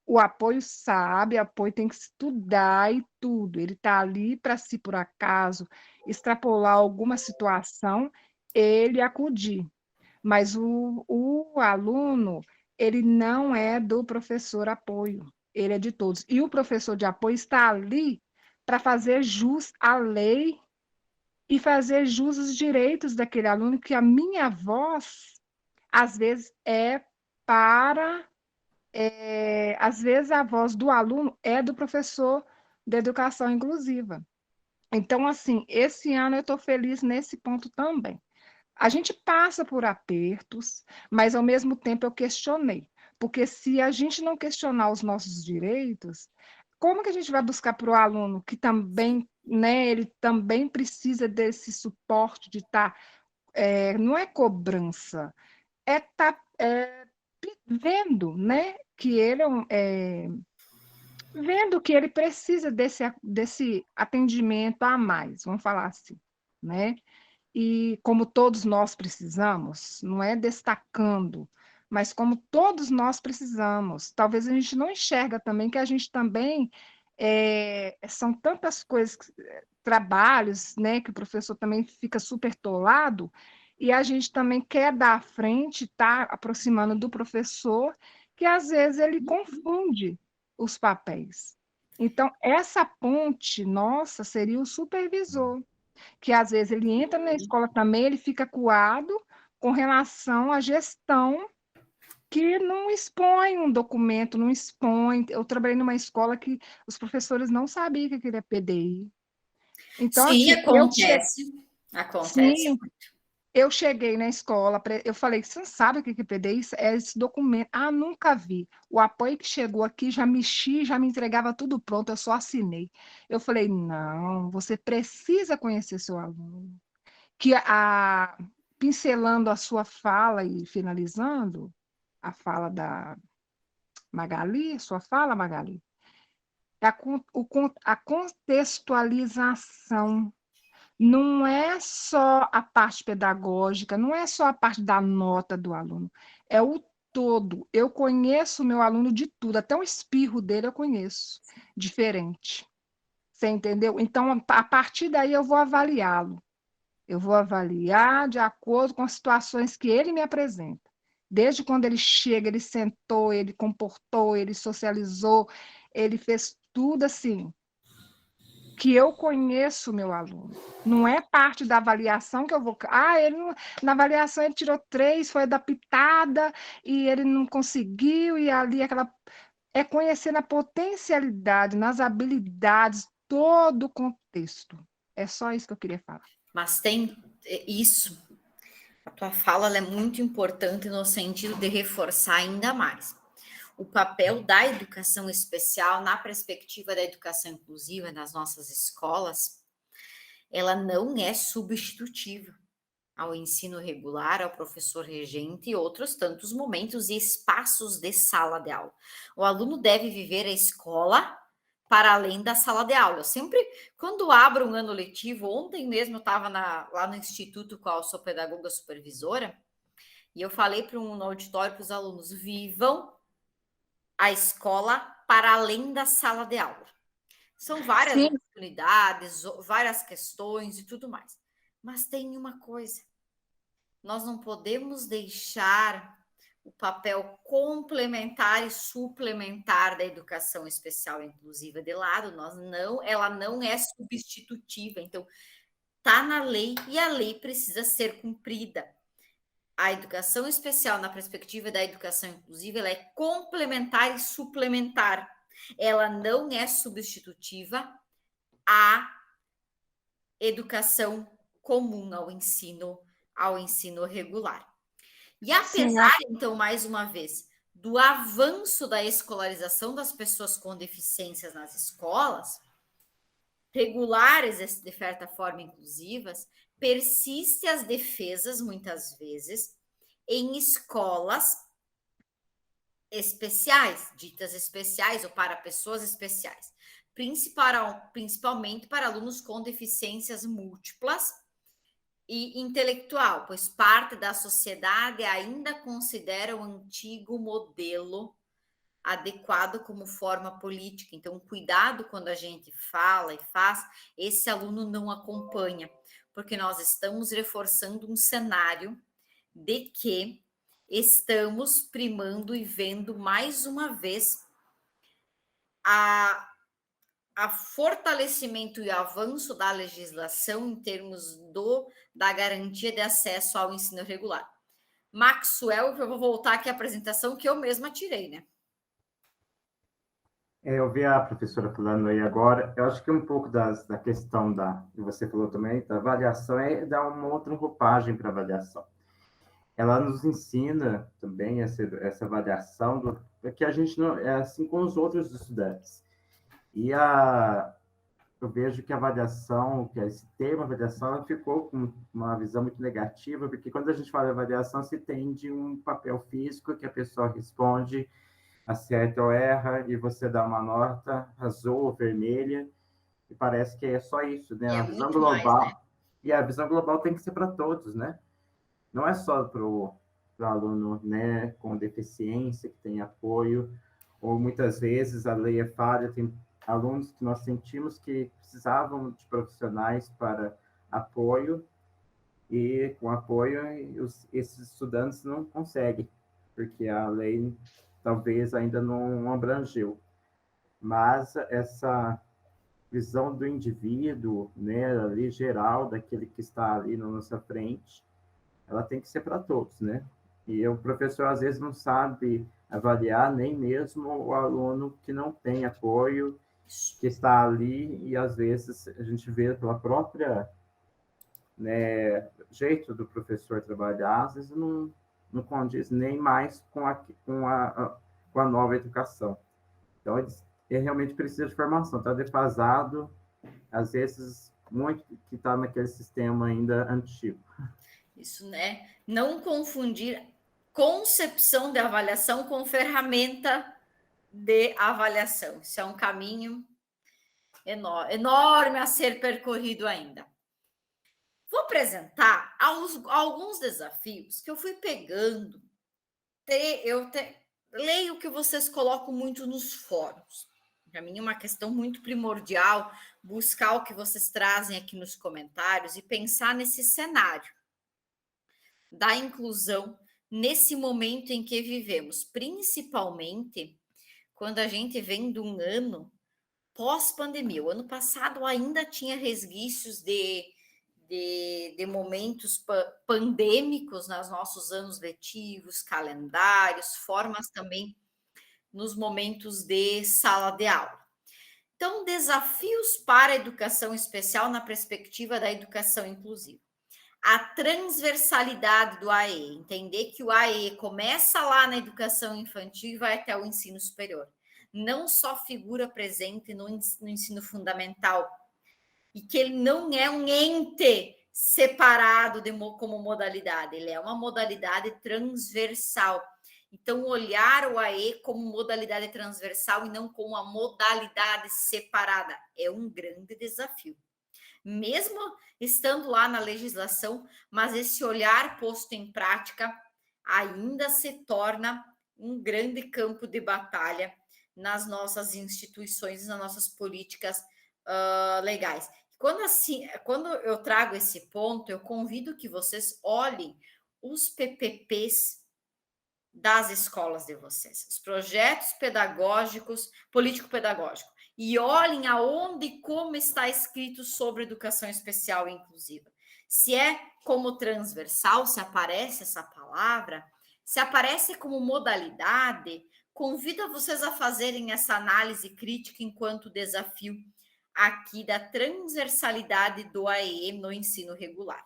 O apoio sabe, o apoio tem que estudar e tudo. Ele está ali para, se por acaso extrapolar alguma situação, ele acudir. Mas o aluno, ele não é do professor apoio, ele é de todos. E o professor de apoio está ali para fazer jus à lei e fazer jus aos direitos daquele aluno, que a minha voz, às vezes, às vezes a voz do aluno é do professor de educação inclusiva. Então, assim, esse ano eu estou feliz nesse ponto também. A gente passa por apertos, mas ao mesmo tempo eu questionei, porque se a gente não questionar os nossos direitos, como que a gente vai buscar para o aluno que também, né, ele também precisa desse suporte de estar, não é cobrança, é estar vendo, né, que ele vendo que ele precisa desse atendimento a mais, vamos falar assim, né? E como todos nós precisamos, não é destacando, mas como todos nós precisamos. Talvez a gente não enxerga também que a gente também são tantas coisas, trabalhos, né, que o professor também fica super tolado, e a gente também quer dar à frente, tá aproximando do professor, que às vezes ele confunde os papéis. Então, essa ponte nossa seria o supervisor, que às vezes ele entra na escola também, ele fica acuado com relação à gestão, que não expõe um documento, não expõe. Eu trabalhei numa escola que os professores não sabiam que aquilo é PDI. Então, Sim, assim, acontece. Acontece sim, muito. eu cheguei na escola, eu falei, você não sabe o que é PDI? É esse documento. Ah, nunca vi. O apoio que chegou aqui já mexi, já me entregava tudo pronto, eu só assinei. Eu falei, não, você precisa conhecer seu aluno. Pincelando a sua fala e finalizando a fala da Magali, sua fala, Magali, a contextualização não é só a parte pedagógica, não é só a parte da nota do aluno, é o todo. Eu conheço o meu aluno de tudo, até o espirro dele eu conheço, diferente. Você entendeu? Então, a partir daí eu vou avaliá-lo. Eu vou avaliar de acordo com as situações que ele me apresenta. Desde quando ele chega, ele sentou, ele comportou, ele socializou, ele fez tudo assim, que eu conheço o meu aluno. Não é parte da avaliação que eu vou. Ele não... na avaliação ele tirou 3, foi adaptada, e ele não conseguiu, e ali aquela. É conhecer na potencialidade, nas habilidades, todo o contexto. É só isso que eu queria falar. Mas tem isso. A tua fala ela é muito importante no sentido de reforçar ainda mais o papel da educação especial na perspectiva da educação inclusiva nas nossas escolas. Ela não é substitutiva ao ensino regular, ao professor regente e outros tantos momentos e espaços de sala de aula. O aluno deve viver a escola para além da sala de aula. Eu sempre, quando abro um ano letivo, ontem mesmo eu estava lá no instituto, qual eu sou pedagoga supervisora, e eu falei para um auditório para os alunos: vivam a escola para além da sala de aula. São várias Sim. oportunidades, várias questões e tudo mais. Mas tem uma coisa: nós não podemos deixar o papel complementar e suplementar da educação especial e inclusiva de lado. Ela não é substitutiva. Então, está na lei e a lei precisa ser cumprida. A educação especial, na perspectiva da educação inclusiva, ela é complementar e suplementar. Ela não é substitutiva à educação comum, ao ensino regular. E apesar, então, mais uma vez, do avanço da escolarização das pessoas com deficiências nas escolas, regulares, de certa forma inclusivas, persiste as defesas, muitas vezes, em escolas especiais, ditas especiais ou para pessoas especiais, principalmente para alunos com deficiências múltiplas e intelectual, pois parte da sociedade ainda considera o antigo modelo adequado como forma política. Então, cuidado quando a gente fala e faz, esse aluno não acompanha, porque nós estamos reforçando um cenário de que estamos primando e vendo mais uma vez a fortalecimento e avanço da legislação em termos da garantia de acesso ao ensino regular. Maxwell, eu vou voltar aqui à apresentação que eu mesma tirei, né? Eu vi a professora falando aí agora, eu acho que um pouco da questão que você falou também, da avaliação, é dar uma outra roupagem para a avaliação. Ela nos ensina também essa avaliação, que a gente não é assim com os outros estudantes. E eu vejo que a avaliação, que esse termo avaliação, ela ficou com uma visão muito negativa, porque quando a gente fala de avaliação, se tem de um papel físico que a pessoa responde, acerta ou erra, e você dá uma nota azul ou vermelha, e parece que é só isso, né? A visão global, mais, né? E a visão global tem que ser para todos, né? Não é só para o aluno, né, com deficiência, que tem apoio, ou muitas vezes a lei é falha, tem alunos que nós sentimos que precisavam de profissionais para apoio, e com apoio esses estudantes não conseguem, porque a lei talvez ainda não abrangeu. Mas essa visão do indivíduo, né, ali geral, daquele que está ali na nossa frente, ela tem que ser para todos, né? E o professor, às vezes, não sabe avaliar nem mesmo o aluno que não tem apoio, que está ali, e às vezes a gente vê pela própria, né, jeito do professor trabalhar, às vezes não condiz nem mais com a nova educação. Então, ele realmente precisa de formação, está defasado, às vezes, muito que está naquele sistema ainda antigo. Isso, né? Não confundir concepção de avaliação com ferramenta de avaliação. Isso é um caminho enorme a ser percorrido ainda. Vou apresentar alguns desafios que eu fui pegando. Leio o que vocês colocam muito nos fóruns, para mim é uma questão muito primordial buscar o que vocês trazem aqui nos comentários e pensar nesse cenário da inclusão nesse momento em que vivemos, principalmente quando a gente vem de um ano pós-pandemia. O ano passado ainda tinha resquícios de momentos pandêmicos nos nossos anos letivos, calendários, formas também nos momentos de sala de aula. Então, desafios para a educação especial na perspectiva da educação inclusiva. A transversalidade do AE, entender que o AE começa lá na educação infantil e vai até o ensino superior. Não só figura presente no ensino fundamental, e que ele não é um ente separado como modalidade, ele é uma modalidade transversal. Então, olhar o AE como modalidade transversal e não como uma modalidade separada é um grande desafio. Mesmo estando lá na legislação, mas esse olhar posto em prática ainda se torna um grande campo de batalha nas nossas instituições, nas nossas políticas legais. Quando eu trago esse ponto, eu convido que vocês olhem os PPPs das escolas de vocês, os projetos pedagógicos, político-pedagógico, e olhem aonde e como está escrito sobre educação especial e inclusiva. Se é como transversal, se aparece essa palavra, se aparece como modalidade, convido vocês a fazerem essa análise crítica enquanto desafio aqui da transversalidade do AE no ensino regular.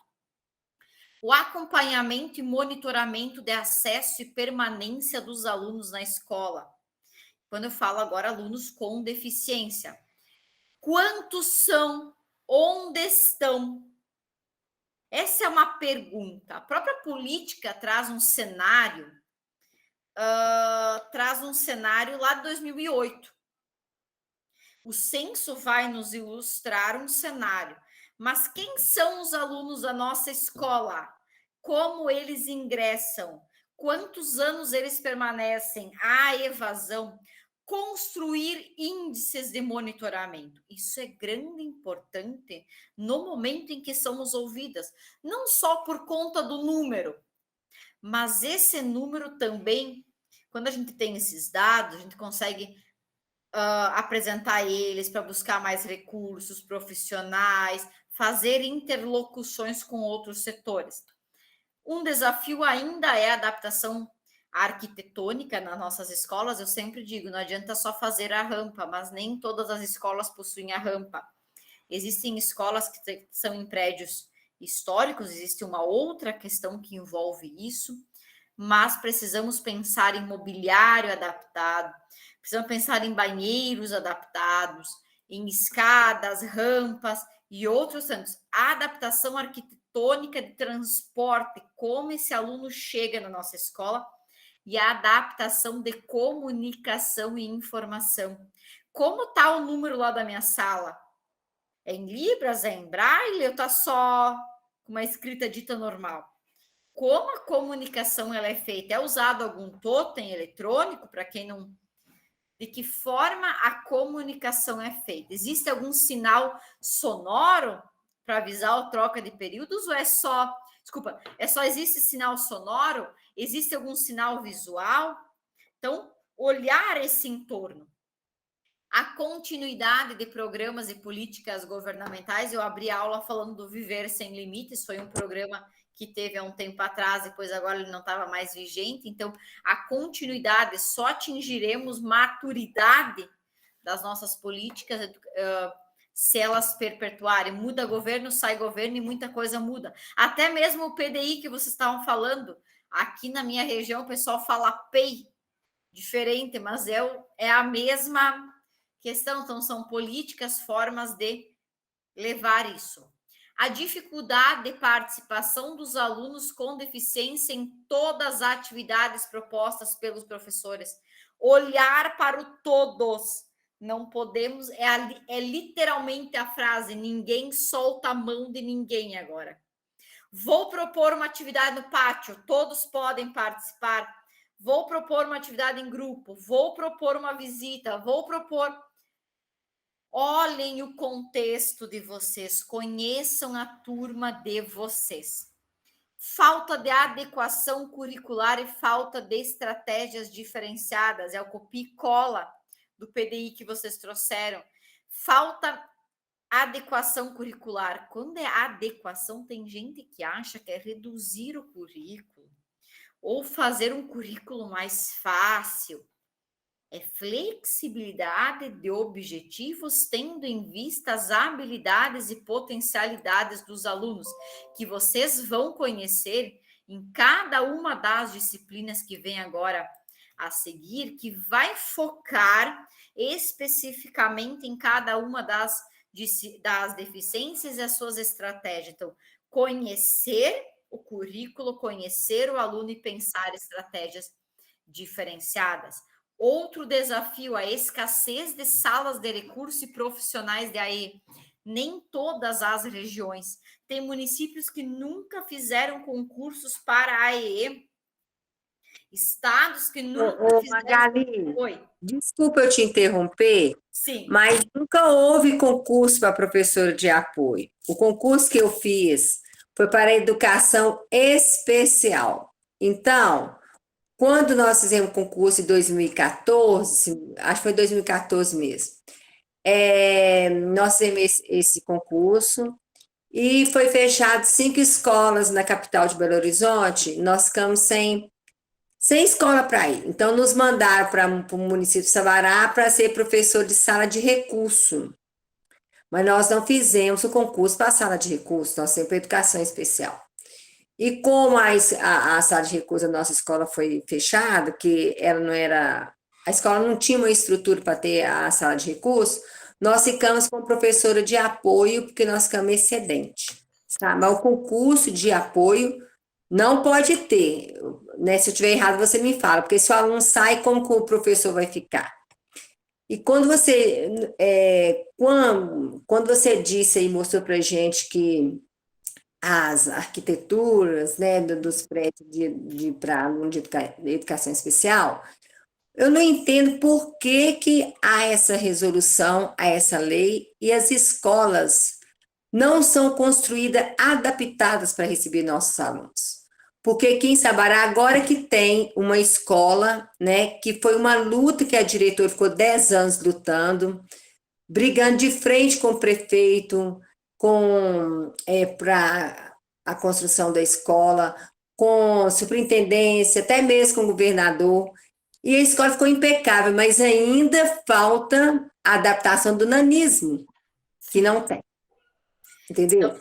O acompanhamento e monitoramento de acesso e permanência dos alunos na escola. Quando eu falo agora alunos com deficiência. Quantos são? Onde estão? Essa é uma pergunta. A própria política traz um cenário, lá de 2008. O censo vai nos ilustrar um cenário. Mas quem são os alunos da nossa escola? Como eles ingressam? Quantos anos eles permanecem? A evasão. Construir índices de monitoramento. Isso é grande e importante no momento em que somos ouvidas. Não só por conta do número, mas esse número também, quando a gente tem esses dados, a gente consegue apresentar eles para buscar mais recursos profissionais, fazer interlocuções com outros setores. Um desafio ainda é a adaptação arquitetônica nas nossas escolas. Eu sempre digo, não adianta só fazer a rampa, mas nem todas as escolas possuem a rampa. Existem escolas que são em prédios históricos, existe uma outra questão que envolve isso, mas precisamos pensar em mobiliário adaptado, precisamos pensar em banheiros adaptados, em escadas, rampas e outros tantos. A adaptação arquitetônica de transporte, como esse aluno chega na nossa escola, e a adaptação de comunicação e informação. Como está o número lá da minha sala? É em Libras, é em Braille ou está só com uma escrita dita normal? Como a comunicação ela é feita? É usado algum totem eletrônico para quem não... De que forma a comunicação é feita? Existe algum sinal sonoro para avisar a troca de períodos ou é só... Desculpa, só existe sinal sonoro? Existe algum sinal visual? Então, olhar esse entorno. A continuidade de programas e políticas governamentais. Eu abri a aula falando do Viver Sem Limites, foi um programa que teve há um tempo atrás, depois agora ele não estava mais vigente. Então, a continuidade, só atingiremos maturidade das nossas políticas se elas perpetuarem. Muda governo, sai governo e muita coisa muda. Até mesmo o PDI que vocês estavam falando, aqui na minha região o pessoal fala PEI, diferente, mas é a mesma questão. Então, são políticas, formas de levar isso. A dificuldade de participação dos alunos com deficiência em todas as atividades propostas pelos professores. Olhar para o todos. Não podemos, é literalmente a frase, ninguém solta a mão de ninguém agora. Vou propor uma atividade no pátio, todos podem participar. Vou propor uma atividade em grupo, vou propor uma visita, vou propor... Olhem o contexto de vocês, conheçam a turma de vocês. Falta de adequação curricular e falta de estratégias diferenciadas, é o copia e cola do PDI que vocês trouxeram. Falta adequação curricular. Quando é adequação, tem gente que acha que é reduzir o currículo ou fazer um currículo mais fácil. É flexibilidade de objetivos, tendo em vista as habilidades e potencialidades dos alunos, que vocês vão conhecer em cada uma das disciplinas que vem agora a seguir, que vai focar especificamente em cada uma das deficiências e as suas estratégias. Então, conhecer o currículo, conhecer o aluno e pensar estratégias diferenciadas. Outro desafio, a escassez de salas de recurso e profissionais de AE. Nem todas as regiões. Tem municípios que nunca fizeram concursos para AE. Estados que nunca fizeram... Magali, Oi. desculpa eu te interromper, Sim. mas nunca houve concurso para professora de apoio. O concurso que eu fiz foi para a educação especial. Então, quando nós fizemos o concurso em 2014, acho que foi 2014 mesmo, nós fizemos esse concurso e foi fechado 5 escolas na capital de Belo Horizonte, nós ficamos sem escola para ir. Então, nos mandaram para o município de Sabará para ser professor de sala de recurso. Mas nós não fizemos o concurso para a sala de recurso, nós sempre educação especial. E como a sala de recurso da nossa escola foi fechada, que ela não era... A escola não tinha uma estrutura para ter a sala de recurso, nós ficamos com professora de apoio, porque nós ficamos excedente. Sabe? Mas o concurso de apoio não pode ter, né? Se eu estiver errado, você me fala, porque se o aluno sai, como que o professor vai ficar? E quando você disse aí, mostrou para a gente que as arquiteturas, né, dos prédios para aluno de educação especial, eu não entendo por que há essa resolução, há essa lei, e as escolas não são construídas, adaptadas para receber nossos alunos. Porque aqui em Sabará, agora que tem uma escola, né, que foi uma luta que a diretora ficou 10 anos lutando, brigando de frente com o prefeito, para a construção da escola, com superintendência, até mesmo com o governador, e a escola ficou impecável, mas ainda falta a adaptação do nanismo, que não tem. Entendeu?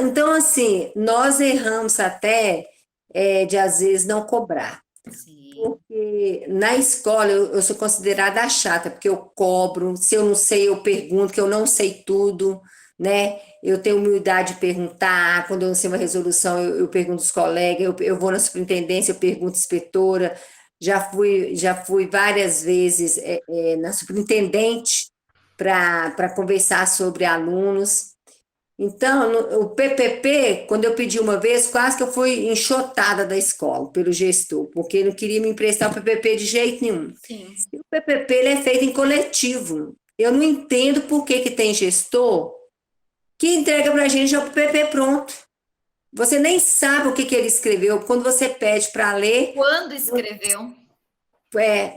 Então, assim, nós erramos até de, às vezes, não cobrar. Sim. Porque na escola eu sou considerada a chata, porque eu cobro, se eu não sei, eu pergunto, que eu não sei tudo, né? Eu tenho humildade de perguntar, quando eu não sei uma resolução, eu pergunto aos colegas, eu vou na superintendência, eu pergunto à inspetora, já fui várias vezes na superintendente para conversar sobre alunos. Então, o PPP, quando eu pedi uma vez, quase que eu fui enxotada da escola pelo gestor, porque ele não queria me emprestar o PPP de jeito nenhum. Sim. E o PPP ele é feito em coletivo. Eu não entendo por que tem gestor que entrega para a gente já o PPP pronto. Você nem sabe o que ele escreveu. Quando você pede para ler... Quando escreveu?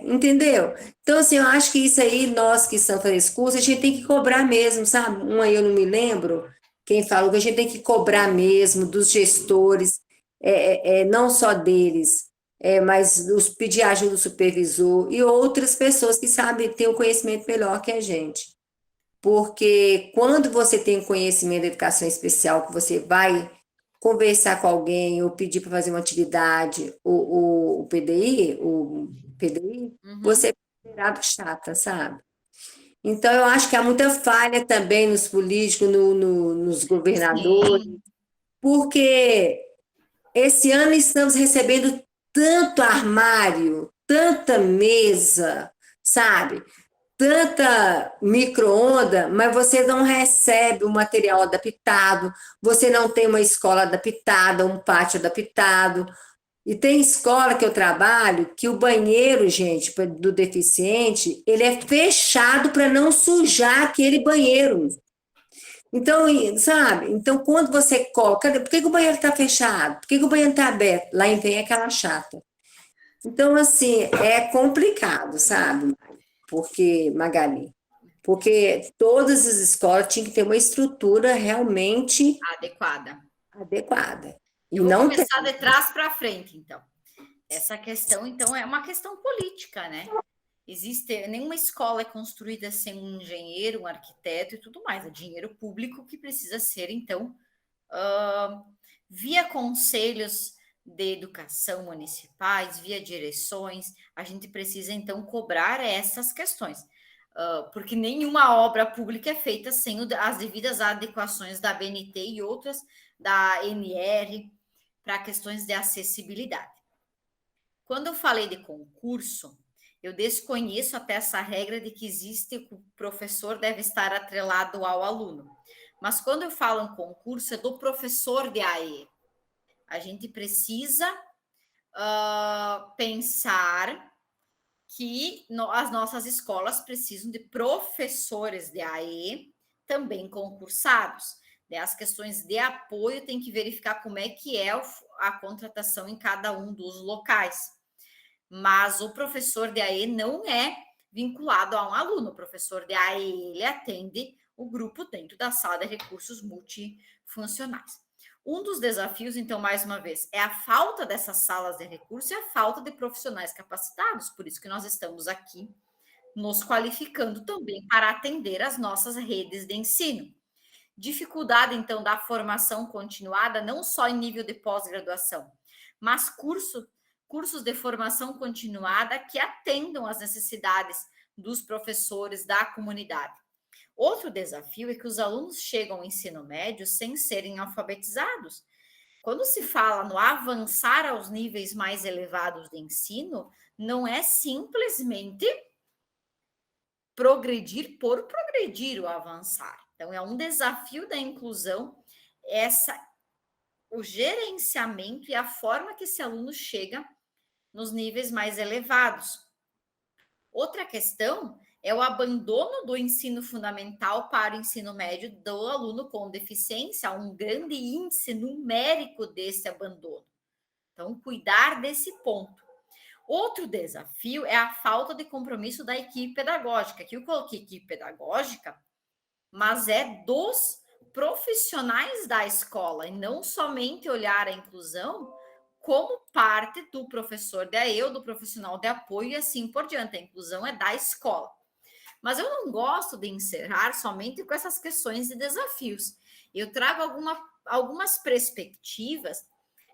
Entendeu? Então, assim, eu acho que isso aí, nós que estamos fazendo esse curso, a gente tem que cobrar mesmo, sabe? Aí eu não me lembro quem falou que a gente tem que cobrar mesmo dos gestores, não só deles, mas pedir ajuda do supervisor e outras pessoas que sabem, têm um conhecimento melhor que a gente. Porque quando você tem conhecimento da educação especial, que você vai conversar com alguém ou pedir para fazer uma atividade, o PDI, você é considerado chata, sabe? Então, eu acho que há muita falha também nos políticos, nos governadores, Sim. porque esse ano estamos recebendo tanto armário, tanta mesa, sabe? Tanta micro-onda, mas você não recebe o material adaptado, você não tem uma escola adaptada, um pátio adaptado. E tem escola que eu trabalho que o banheiro, gente, do deficiente, ele é fechado para não sujar aquele banheiro. Então, sabe? Então, quando você coloca, por que que o banheiro está fechado? Por que que o banheiro está aberto? Lá vem aquela chata. Então, assim, é complicado, sabe? Porque, Magali, porque todas as escolas tinham que ter uma estrutura realmente Adequada. adequada. E Eu vou não tem. começar de trás para frente, então. Essa questão, então, é uma questão política, né? Existe, nenhuma escola é construída sem um engenheiro, um arquiteto e tudo mais. É dinheiro público que precisa ser, então, via conselhos de educação municipais, via direções, a gente precisa, então, cobrar essas questões. Porque nenhuma obra pública é feita sem as devidas adequações da BNT e outras da NR para questões de acessibilidade. Quando eu falei de concurso, eu desconheço até essa regra de que existe o professor deve estar atrelado ao aluno. Mas quando eu falo em concurso, é do professor de AE. A gente precisa pensar que as nossas escolas precisam de professores de AE também concursados. As questões de apoio tem que verificar como é que é a contratação em cada um dos locais. Mas o professor de AE não é vinculado a um aluno. O professor de AE, ele atende o grupo dentro da sala de recursos multifuncionais. Um dos desafios, então, mais uma vez, é a falta dessas salas de recursos e a falta de profissionais capacitados. Por isso que nós estamos aqui nos qualificando também para atender as nossas redes de ensino. Dificuldade, então, da formação continuada, não só em nível de pós-graduação, mas cursos de formação continuada que atendam às necessidades dos professores, da comunidade. Outro desafio é que os alunos chegam ao ensino médio sem serem alfabetizados. Quando se fala no avançar aos níveis mais elevados de ensino, não é simplesmente progredir por progredir o avançar. Então, é um desafio da inclusão, o gerenciamento e a forma que esse aluno chega nos níveis mais elevados. Outra questão é o abandono do ensino fundamental para o ensino médio do aluno com deficiência, há um grande índice numérico desse abandono. Então, cuidar desse ponto. Outro desafio é a falta de compromisso da equipe pedagógica. Aqui eu coloquei equipe pedagógica, mas é dos profissionais da escola, e não somente olhar a inclusão como parte do professor de AE ou do profissional de apoio e assim por diante. A inclusão é da escola. Mas eu não gosto de encerrar somente com essas questões e desafios. Eu trago algumas perspectivas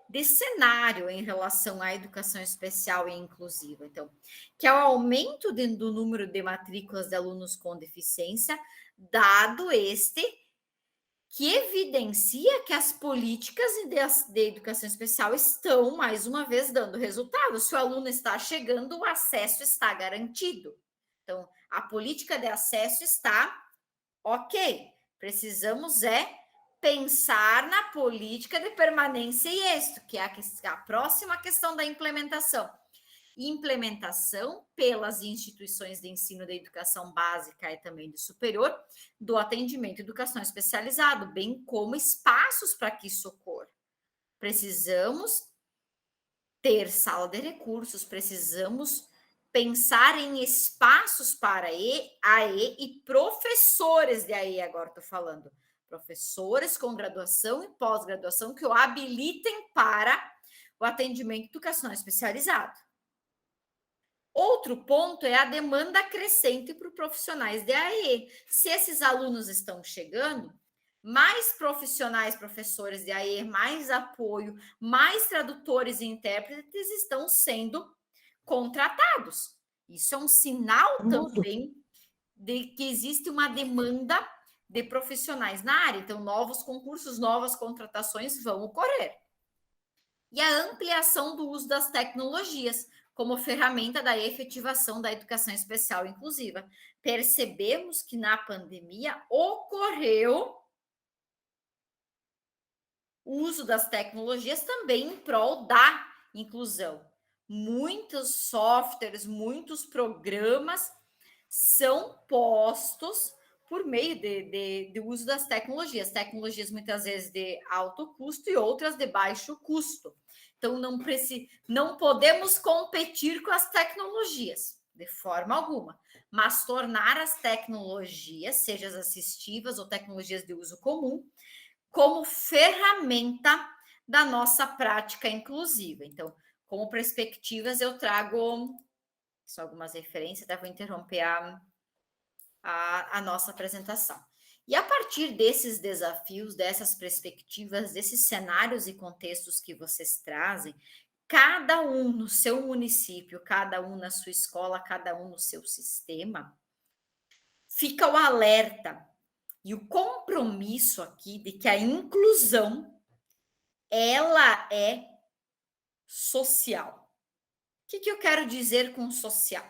de cenário em relação à educação especial e inclusiva. Então, que é o aumento do número de matrículas de alunos com deficiência, dado este que evidencia que as políticas de educação especial estão, mais uma vez, dando resultado. Se o aluno está chegando, o acesso está garantido. Então, a política de acesso está ok. Precisamos pensar na política de permanência e êxito, que é a próxima questão da implementação. Implementação pelas instituições de ensino da educação básica e também de superior, do atendimento à educação especializado, bem como espaços para que isso ocorra. Precisamos ter sala de recursos, precisamos pensar em espaços para AE e professores de AE, agora estou falando. Professores com graduação e pós-graduação que o habilitem para o atendimento à educação especializado. Outro ponto é a demanda crescente para os profissionais de AE. Se esses alunos estão chegando, mais profissionais, professores de AE, mais apoio, mais tradutores e intérpretes estão sendo contratados. Isso é um sinal também de que existe uma demanda de profissionais na área. Então, novos concursos, novas contratações vão ocorrer. E a ampliação do uso das tecnologias como ferramenta da efetivação da educação especial inclusiva. Percebemos que na pandemia ocorreu o uso das tecnologias também em prol da inclusão. Muitos softwares, muitos programas são postos por meio do uso das tecnologias muitas vezes de alto custo e outras de baixo custo. Então, não podemos competir com as tecnologias, de forma alguma, mas tornar as tecnologias, seja as assistivas ou tecnologias de uso comum, como ferramenta da nossa prática inclusiva. Então, como perspectivas, eu trago só algumas referências, até vou interromper a nossa apresentação. E a partir desses desafios, dessas perspectivas, desses cenários e contextos que vocês trazem, cada um no seu município, cada um na sua escola, cada um no seu sistema, fica o alerta e o compromisso aqui de que a inclusão, ela é social. O que eu quero dizer com social?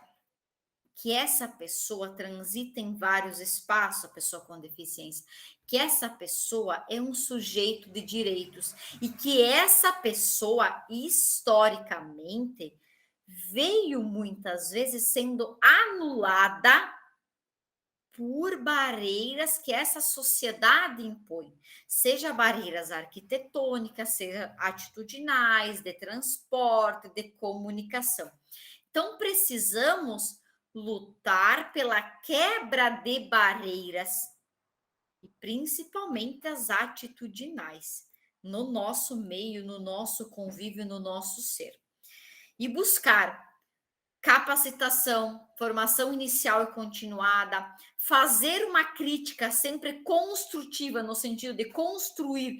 Que essa pessoa transita em vários espaços, a pessoa com deficiência, que essa pessoa é um sujeito de direitos e que essa pessoa, historicamente, veio muitas vezes sendo anulada por barreiras que essa sociedade impõe, seja barreiras arquitetônicas, seja atitudinais, de transporte, de comunicação. Então, precisamos lutar pela quebra de barreiras e principalmente as atitudinais no nosso meio, no nosso convívio, no nosso ser. E buscar capacitação, formação inicial e continuada, fazer uma crítica sempre construtiva, no sentido de construir.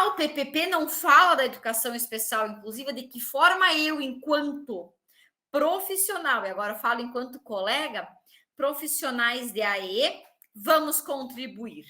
O PPP não fala da educação especial inclusiva, de que forma eu, enquanto profissional, e agora falo enquanto colega, profissionais de AE, vamos contribuir.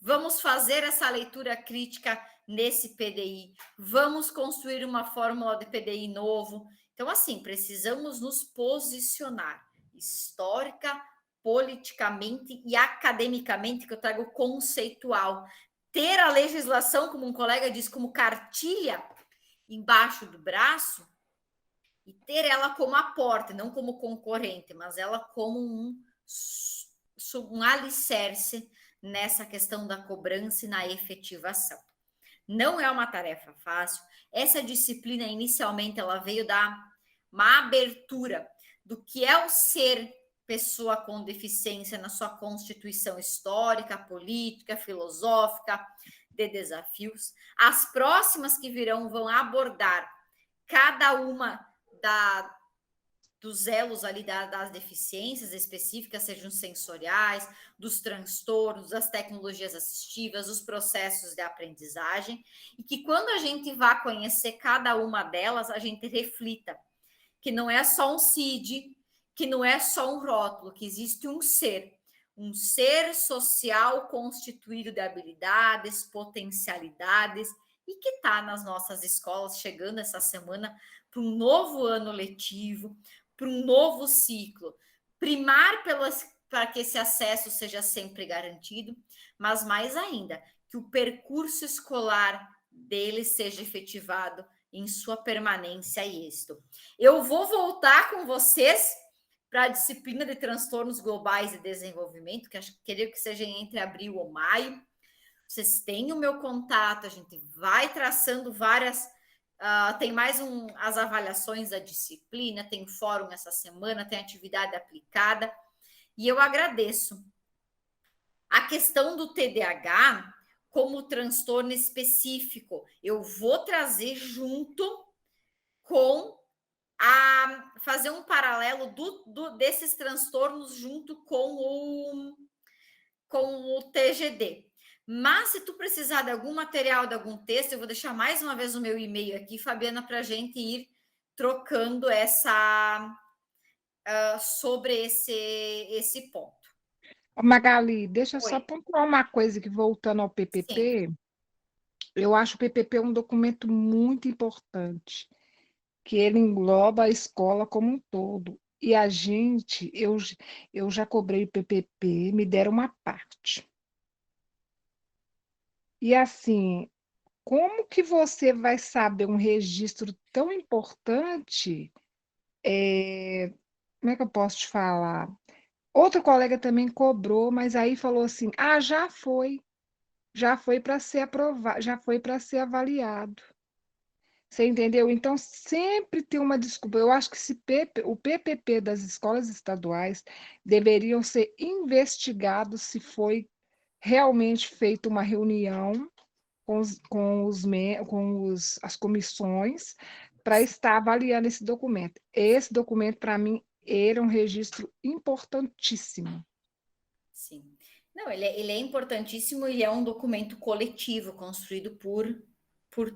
Vamos fazer essa leitura crítica nesse PDI, vamos construir uma fórmula de PDI novo. Então, assim, precisamos nos posicionar histórica, politicamente e academicamente, que eu trago conceitual. Ter a legislação, como um colega diz, como cartilha embaixo do braço, e ter ela como aporte, não como concorrente, mas ela como um alicerce nessa questão da cobrança e na efetivação. Não é uma tarefa fácil. Essa disciplina, inicialmente, ela veio dar uma abertura do que é o ser pessoa com deficiência na sua constituição histórica, política, filosófica, de desafios. As próximas que virão vão abordar cada uma dos elos ali das deficiências específicas, sejam sensoriais, dos transtornos, das tecnologias assistivas, os processos de aprendizagem, e que quando a gente vá conhecer cada uma delas, a gente reflita que não é só um CID, que não é só um rótulo, que existe um ser social constituído de habilidades, potencialidades, e que está nas nossas escolas, chegando essa semana para um novo ano letivo, para um novo ciclo. Primar para que esse acesso seja sempre garantido, mas mais ainda, que o percurso escolar dele seja efetivado em sua permanência e êxito. Eu vou voltar com vocês para a disciplina de transtornos globais de desenvolvimento, que creio que seja entre abril ou maio. Vocês têm o meu contato, a gente vai traçando várias... tem mais as avaliações da disciplina, tem fórum essa semana, tem atividade aplicada, e eu agradeço. A questão do TDAH como transtorno específico, eu vou trazer junto com fazer um paralelo desses transtornos junto com o TGD. Mas se tu precisar de algum material, de algum texto, eu vou deixar mais uma vez o meu e-mail aqui, Fabiana, para a gente ir trocando sobre esse ponto. Magali, deixa eu só Oi. pontuar uma coisa que, voltando ao PPP, Sim. eu acho o PPP um documento muito importante, que ele engloba a escola como um todo. E a gente, eu já cobrei o PPP, me deram uma parte. E assim, como que você vai saber um registro tão importante? Como é que eu posso te falar? Outro colega também cobrou, mas aí falou assim: ah, já foi para ser aprovado, já foi para ser avaliado. Você entendeu? Então, sempre tem uma desculpa. Eu acho que o PPP das escolas estaduais deveriam ser investigados se foi realmente feita uma reunião as comissões para estar avaliando esse documento. Esse documento, para mim, era um registro importantíssimo. Sim. Não, ele é importantíssimo e é um documento coletivo construído por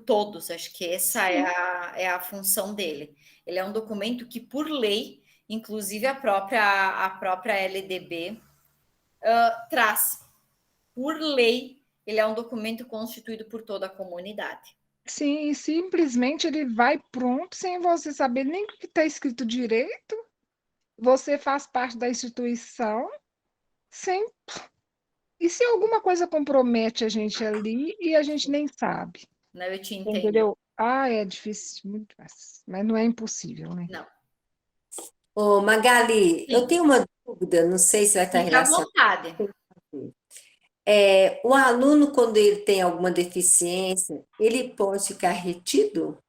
todos. Acho que essa é a função dele. Ele é um documento que, por lei, inclusive a própria LDB traz. Por lei, ele é um documento constituído por toda a comunidade. Sim, e simplesmente ele vai pronto, sem você saber nem o que está escrito direito. Você faz parte da instituição, sem. E se alguma coisa compromete a gente ali e a gente nem sabe? Não, eu te entendo. Entendeu? Ah, é difícil, muito fácil, mas não é impossível, né? Não. Ô, Magali, eu Sim. tenho uma dúvida, não sei se vai estar Fica à relacionado. vontade. O aluno, quando ele tem alguma deficiência, ele pode ficar retido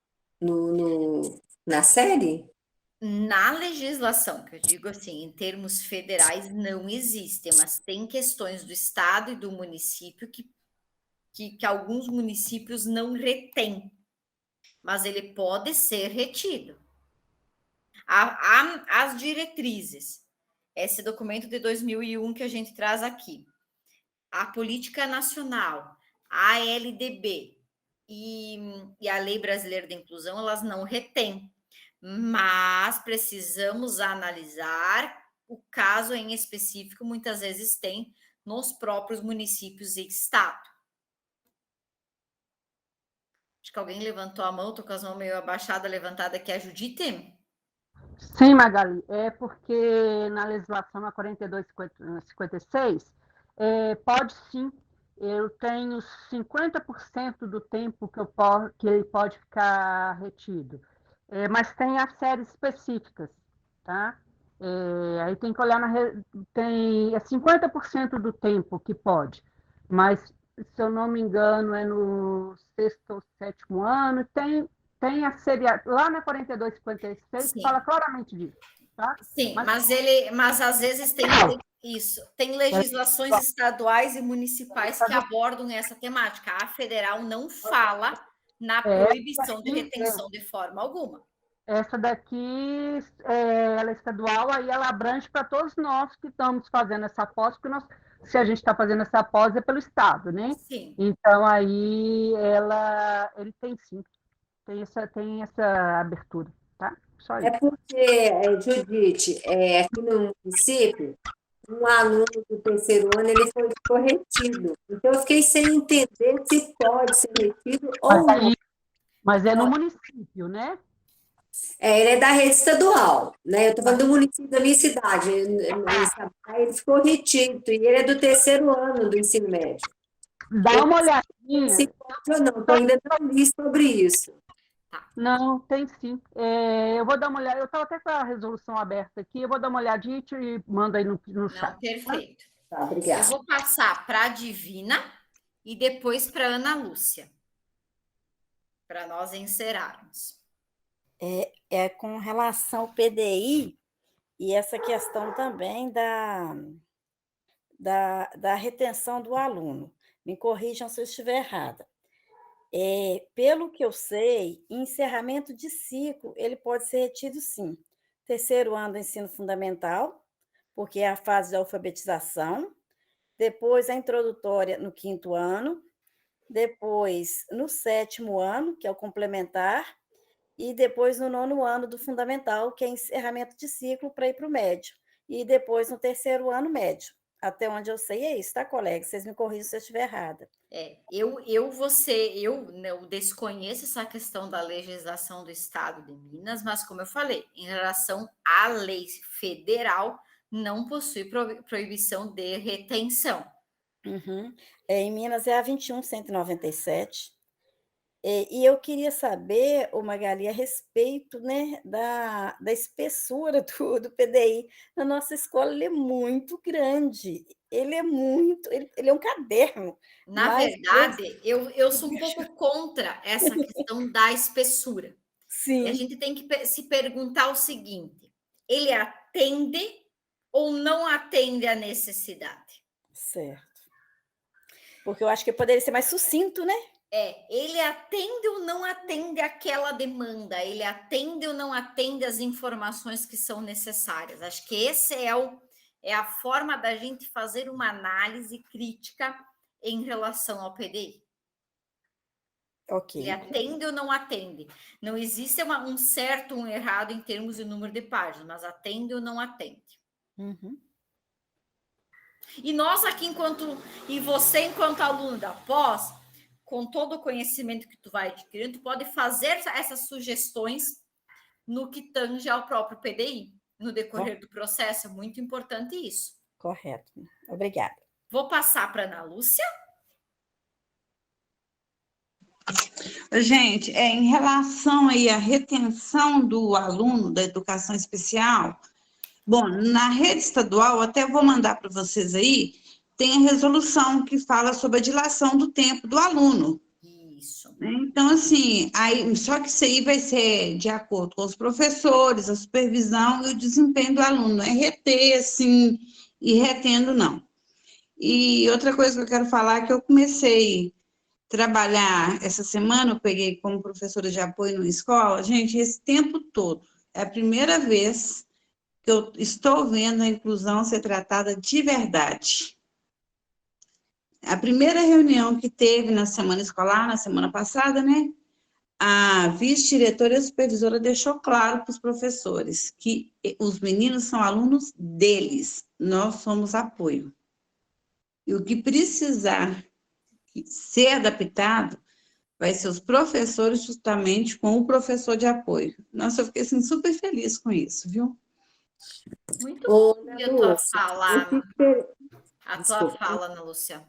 na série? Na legislação, que eu digo assim, em termos federais, não existem, mas tem questões do estado e do município que alguns municípios não retêm, mas ele pode ser retido. As diretrizes, esse documento de 2001 que a gente traz aqui, a Política Nacional, a LDB e a Lei Brasileira de Inclusão, elas não retêm, mas precisamos analisar o caso em específico, muitas vezes tem nos próprios municípios e estado. Acho que alguém levantou a mão, estou com as mãos meio abaixada, levantada aqui, a Judite? Sim, Magali, é porque na legislação, na 4256, pode sim, eu tenho 50% do tempo que ele pode ficar retido, mas tem as séries específicas, tá? Aí tem que olhar tem 50% do tempo que pode, mas se eu não me engano é no sexto ou sétimo ano, tem a série lá na 4256 Sim. fala claramente disso, tá? Sim, mas às vezes tem isso. Tem legislações estaduais e municipais que abordam essa temática. A federal não fala na proibição de retenção de forma alguma. Essa daqui, ela é estadual, aí ela abrange para todos nós que estamos fazendo essa pós, porque se a gente está fazendo essa pós é pelo Estado, né? Sim. Então, aí, ele tem sim, tem essa abertura, tá? Só isso. É porque, Judite, aqui no município, um aluno do terceiro ano, ele foi retido. Então, eu fiquei sem entender se pode ser retido ou não. Mas é no município, né? Ele é da rede estadual, né? Eu estou falando do município da minha cidade. Ele ficou retido, e ele é do terceiro ano do ensino médio. Dá uma olhadinha. Se pode ou não, eu ainda não li sobre isso. Não, tem sim. Eu vou dar uma olhada, eu estava até com a resolução aberta aqui, eu vou dar uma olhadinha e te mando aí no chat. Não, perfeito. Tá, obrigada. Eu vou passar para a Divina e depois para a Ana Lúcia, para nós encerrarmos. Com relação ao PDI e essa questão também da retenção do aluno. Me corrijam se eu estiver errada. Pelo que eu sei, encerramento de ciclo, ele pode ser retido sim. Terceiro ano do ensino fundamental, porque é a fase de alfabetização, depois a introdutória no quinto ano, depois no sétimo ano, que é o complementar, e depois no nono ano do fundamental, que é encerramento de ciclo para ir para o médio, e depois no terceiro ano médio. Até onde eu sei é isso, tá, colega? Vocês me corrijam se eu estiver errada. Eu desconheço essa questão da legislação do Estado de Minas, mas como eu falei, em relação à lei federal, não possui proibição de retenção. Em Minas é a 21.197, E eu queria saber, ô Magali, a respeito, né, da espessura do PDI. Na nossa escola, ele é muito grande, ele é um caderno, Na mas verdade, eu sou um pouco contra essa questão da espessura. E a sim, gente tem que se perguntar o seguinte: ele atende ou não atende à necessidade? certo. Porque eu acho que poderia ser mais sucinto, né? Ele atende ou não atende aquela demanda? Ele atende ou não atende as informações que são necessárias? Acho que esse é a forma da gente fazer uma análise crítica em relação ao PDI. Ok. Ele atende ou não atende? Não existe um certo ou um errado em termos de número de páginas, mas atende ou não atende? Uhum. E nós aqui, e você, enquanto aluno da pós, com todo o conhecimento que tu vai adquirindo, tu pode fazer essas sugestões no que tange ao próprio PDI, no decorrer do processo. É muito importante isso. Correto. Obrigada. Vou passar para a Ana Lúcia. Gente, em relação aí à retenção do aluno da educação especial, bom, na rede estadual, até vou mandar para vocês aí, tem a resolução que fala sobre a dilação do tempo do aluno. Isso. Então, assim, só que isso aí vai ser de acordo com os professores, a supervisão e o desempenho do aluno, não é reter, assim, e retendo, não. E outra coisa que eu quero falar é que eu comecei a trabalhar essa semana, eu peguei como professora de apoio numa escola, gente, esse tempo todo, é a primeira vez que eu estou vendo a inclusão ser tratada de verdade. A primeira reunião que teve na semana escolar, na semana passada, né? A vice-diretora e a supervisora deixou claro para os professores que os meninos são alunos deles, nós somos apoio. E o que precisar ser adaptado vai ser os professores justamente com o professor de apoio. Nossa, eu fiquei assim, super feliz com isso, viu? Muito bom ouvir a tua fala, Desculpa. Ana Lúcia.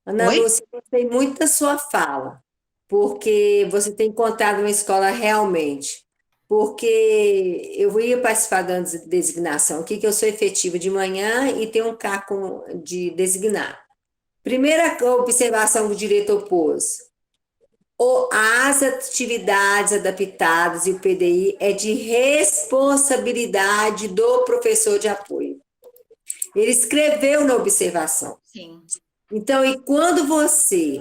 Ana Oi? Lúcia, eu gostei muito da sua fala, porque você tem encontrado uma escola realmente. Porque eu ia participar da designação aqui, que eu sou efetiva de manhã e tenho um cargo de designar. Primeira observação que o diretor pôs: as atividades adaptadas e o PDI é de responsabilidade do professor de apoio. Ele escreveu na observação. Sim. Então, e quando você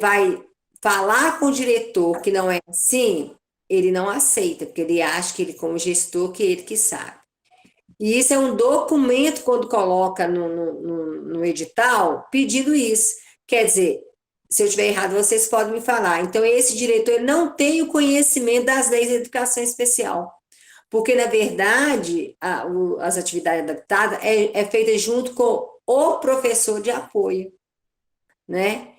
vai falar com o diretor que não é assim, ele não aceita, porque ele acha que ele, como gestor, que ele que sabe. E isso é um documento quando coloca no edital pedindo isso. Quer dizer, se eu estiver errado, vocês podem me falar. Então, esse diretor ele não tem o conhecimento das leis de educação especial. Porque, na verdade, as atividades adaptadas é feita junto com o professor de apoio, né?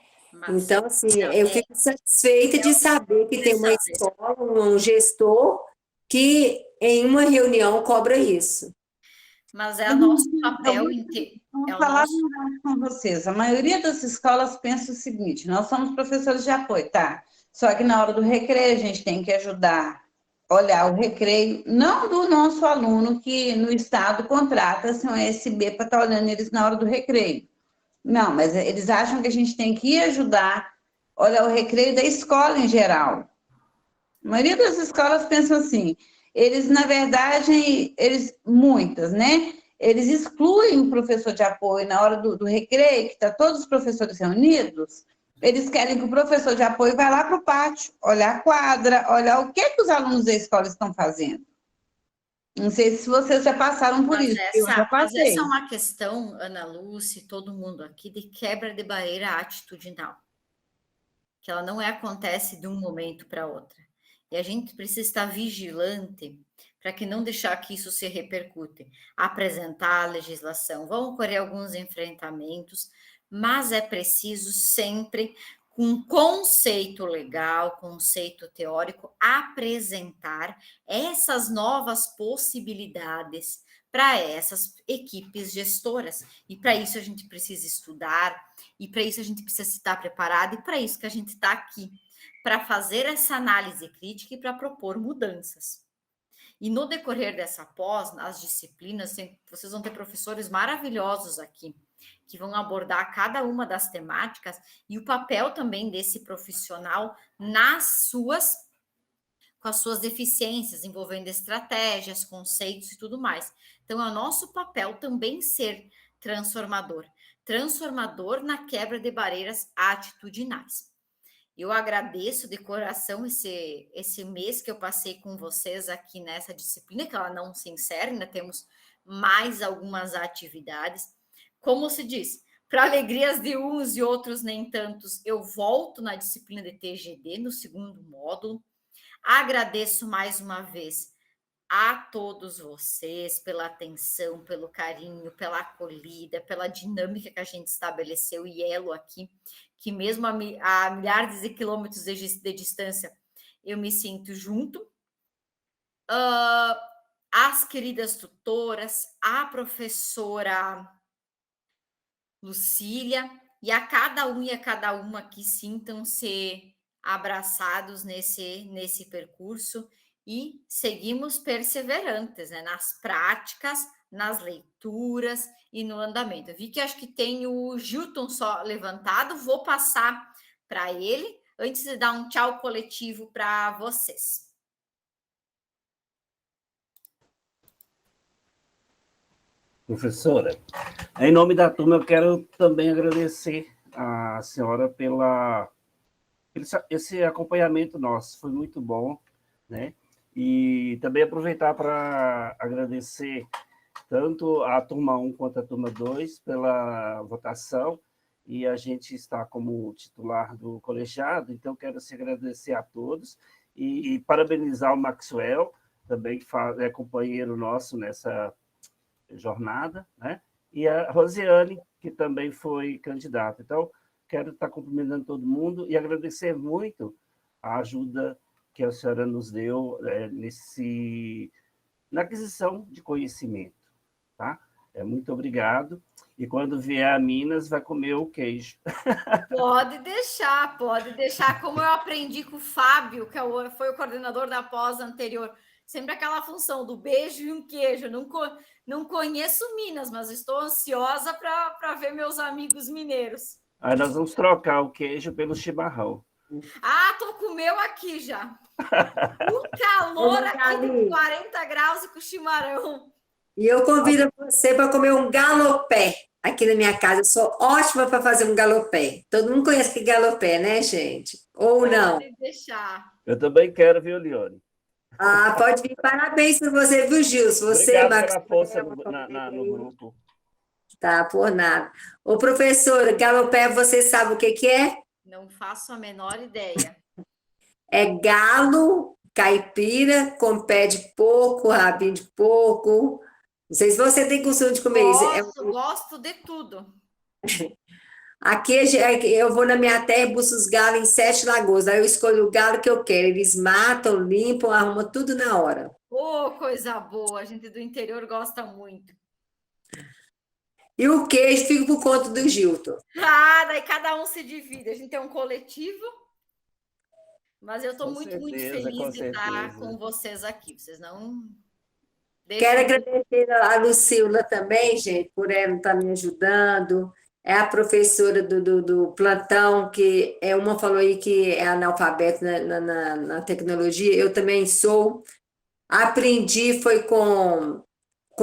Então, assim, eu fico satisfeita de saber que tem uma escola, um gestor que em uma reunião cobra isso. Mas é o nosso papel Vou falar com vocês. A maioria das escolas pensa o seguinte: nós somos professores de apoio, tá? Só que na hora do recreio a gente tem que ajudar, olhar o recreio, não do nosso aluno que no estado contrata-se um ESB para estar olhando eles na hora do recreio. Não, mas eles acham que a gente tem que ir ajudar, olhar o recreio da escola em geral. A maioria das escolas pensam assim. Eles, na verdade, muitas, né? Eles excluem o professor de apoio na hora do recreio, que está todos os professores reunidos. Eles querem que o professor de apoio vá lá para o pátio, olhar a quadra, olhar o que os alunos da escola estão fazendo. Não sei se vocês já passaram por isso, eu já Mas passei. essa é uma questão, Ana Lúcia, todo mundo aqui, de quebra de barreira atitudinal. Que ela não acontece de um momento para outro. E a gente precisa estar vigilante para que não deixar que isso se repercute. Apresentar a legislação, vão ocorrer alguns enfrentamentos, mas é preciso sempre com conceito legal, conceito teórico, apresentar essas novas possibilidades para essas equipes gestoras. E para isso a gente precisa estudar, e para isso a gente precisa estar preparado, e para isso que a gente está aqui, para fazer essa análise crítica e para propor mudanças. E no decorrer dessa pós, nas disciplinas, vocês vão ter professores maravilhosos aqui, que vão abordar cada uma das temáticas e o papel também desse profissional com as suas deficiências, envolvendo estratégias, conceitos e tudo mais. Então, é o nosso papel também ser transformador na quebra de barreiras atitudinais. Eu agradeço de coração esse mês que eu passei com vocês aqui nessa disciplina, que ela não se encerra, ainda temos mais algumas atividades. Como se diz, para alegrias de uns e outros nem tantos, eu volto na disciplina de TGD, no segundo módulo. Agradeço mais uma vez a todos vocês pela atenção, pelo carinho, pela acolhida, pela dinâmica que a gente estabeleceu e elo aqui, que mesmo a milhares de quilômetros de distância, eu me sinto junto. As queridas tutoras, a professora Lucília, e a cada um e a cada uma que sintam-se abraçados nesse percurso, e seguimos perseverantes, né, nas práticas, nas leituras e no andamento. Eu vi que acho que tem o Gilton só levantado, vou passar para ele, antes de dar um tchau coletivo para vocês. Professora, em nome da turma, eu quero também agradecer a senhora esse acompanhamento nosso, foi muito bom, né? E também aproveitar para agradecer tanto a turma 1 quanto a turma 2 pela votação, e a gente está como titular do colegiado, então quero agradecer a todos e parabenizar o Maxwell, também que é companheiro nosso nessa jornada, né? E a Rosiane, que também foi candidata. Então, quero estar cumprimentando todo mundo e agradecer muito a ajuda que a senhora nos deu na aquisição de conhecimento, tá? Muito obrigado. E quando vier a Minas, vai comer o queijo. Pode deixar. Como eu aprendi com o Fábio, que foi o coordenador da pós anterior, sempre aquela função do beijo e um queijo. Não conheço Minas, mas estou ansiosa para ver meus amigos mineiros. Aí nós vamos trocar o queijo pelo chimarrão. Tô com o meu aqui já. O calor aqui de 40 graus e com chimarrão. E eu convido você para comer um galopé aqui na minha casa. Eu sou ótima para fazer um galopé. Todo mundo conhece que galopé, né, gente? Ou não? Pode deixar. Eu também quero, viu, Lione? Pode vir. Parabéns para você, viu, Gilson? Obrigado pela força no grupo. Tá, por nada. Ô, professora, galopé, você sabe o que é? Não faço a menor ideia. É galo caipira com pé de porco, rabinho de porco. Não sei se você tem costume de comer isso. Gosto de tudo. Aqui eu vou na minha terra e busco os galos em 7 Lagoas. Aí eu escolho o galo que eu quero. Eles matam, limpam, arrumam tudo na hora. Coisa boa. A gente do interior gosta muito. E o queijo fica por conta do Gilton. Daí cada um se divide. A gente é um coletivo. Mas eu estou muito feliz de estar com vocês aqui. Vocês não... Quero agradecer a Lucila também, gente, por ela estar me ajudando. É a professora do plantão, que uma falou aí que é analfabeta na tecnologia. Eu também sou. Aprendi, foi com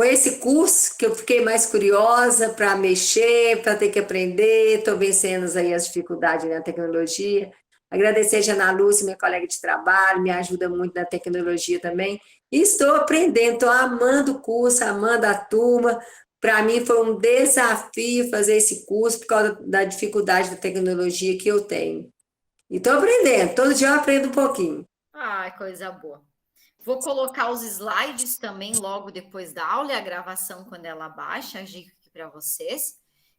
esse curso que eu fiquei mais curiosa para mexer, para ter que aprender. Estou vencendo aí as dificuldades na tecnologia. Agradecer a Jana Lúcia, minha colega de trabalho, me ajuda muito na tecnologia também. E estou aprendendo, estou amando o curso, amando a turma. Para mim foi um desafio fazer esse curso por causa da dificuldade da tecnologia que eu tenho. E estou aprendendo, todo dia eu aprendo um pouquinho. Coisa boa. Vou colocar os slides também logo depois da aula e a gravação quando ela baixa, aqui para vocês.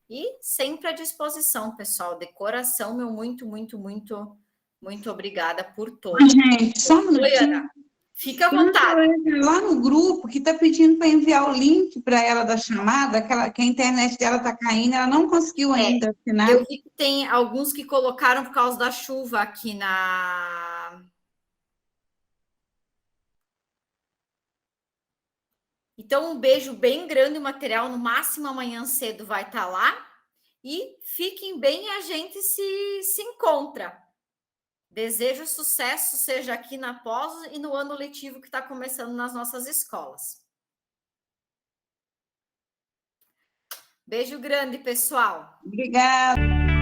E sempre à disposição, pessoal. De coração, meu muito, muito, muito, muito obrigada por tudo. Gente, só um Oi, minutinho. Ana. Fica à Tem uma vontade. colega lá no grupo que está pedindo para enviar o link para ela da chamada, que a internet dela está caindo, ela não conseguiu ainda assinar. Eu vi que tem alguns que colocaram por causa da chuva aqui na... Então, um beijo bem grande, o material no máximo amanhã cedo vai estar lá. E fiquem bem e a gente se encontra. Desejo sucesso, seja aqui na pós e no ano letivo que está começando nas nossas escolas. Beijo grande, pessoal. Obrigada.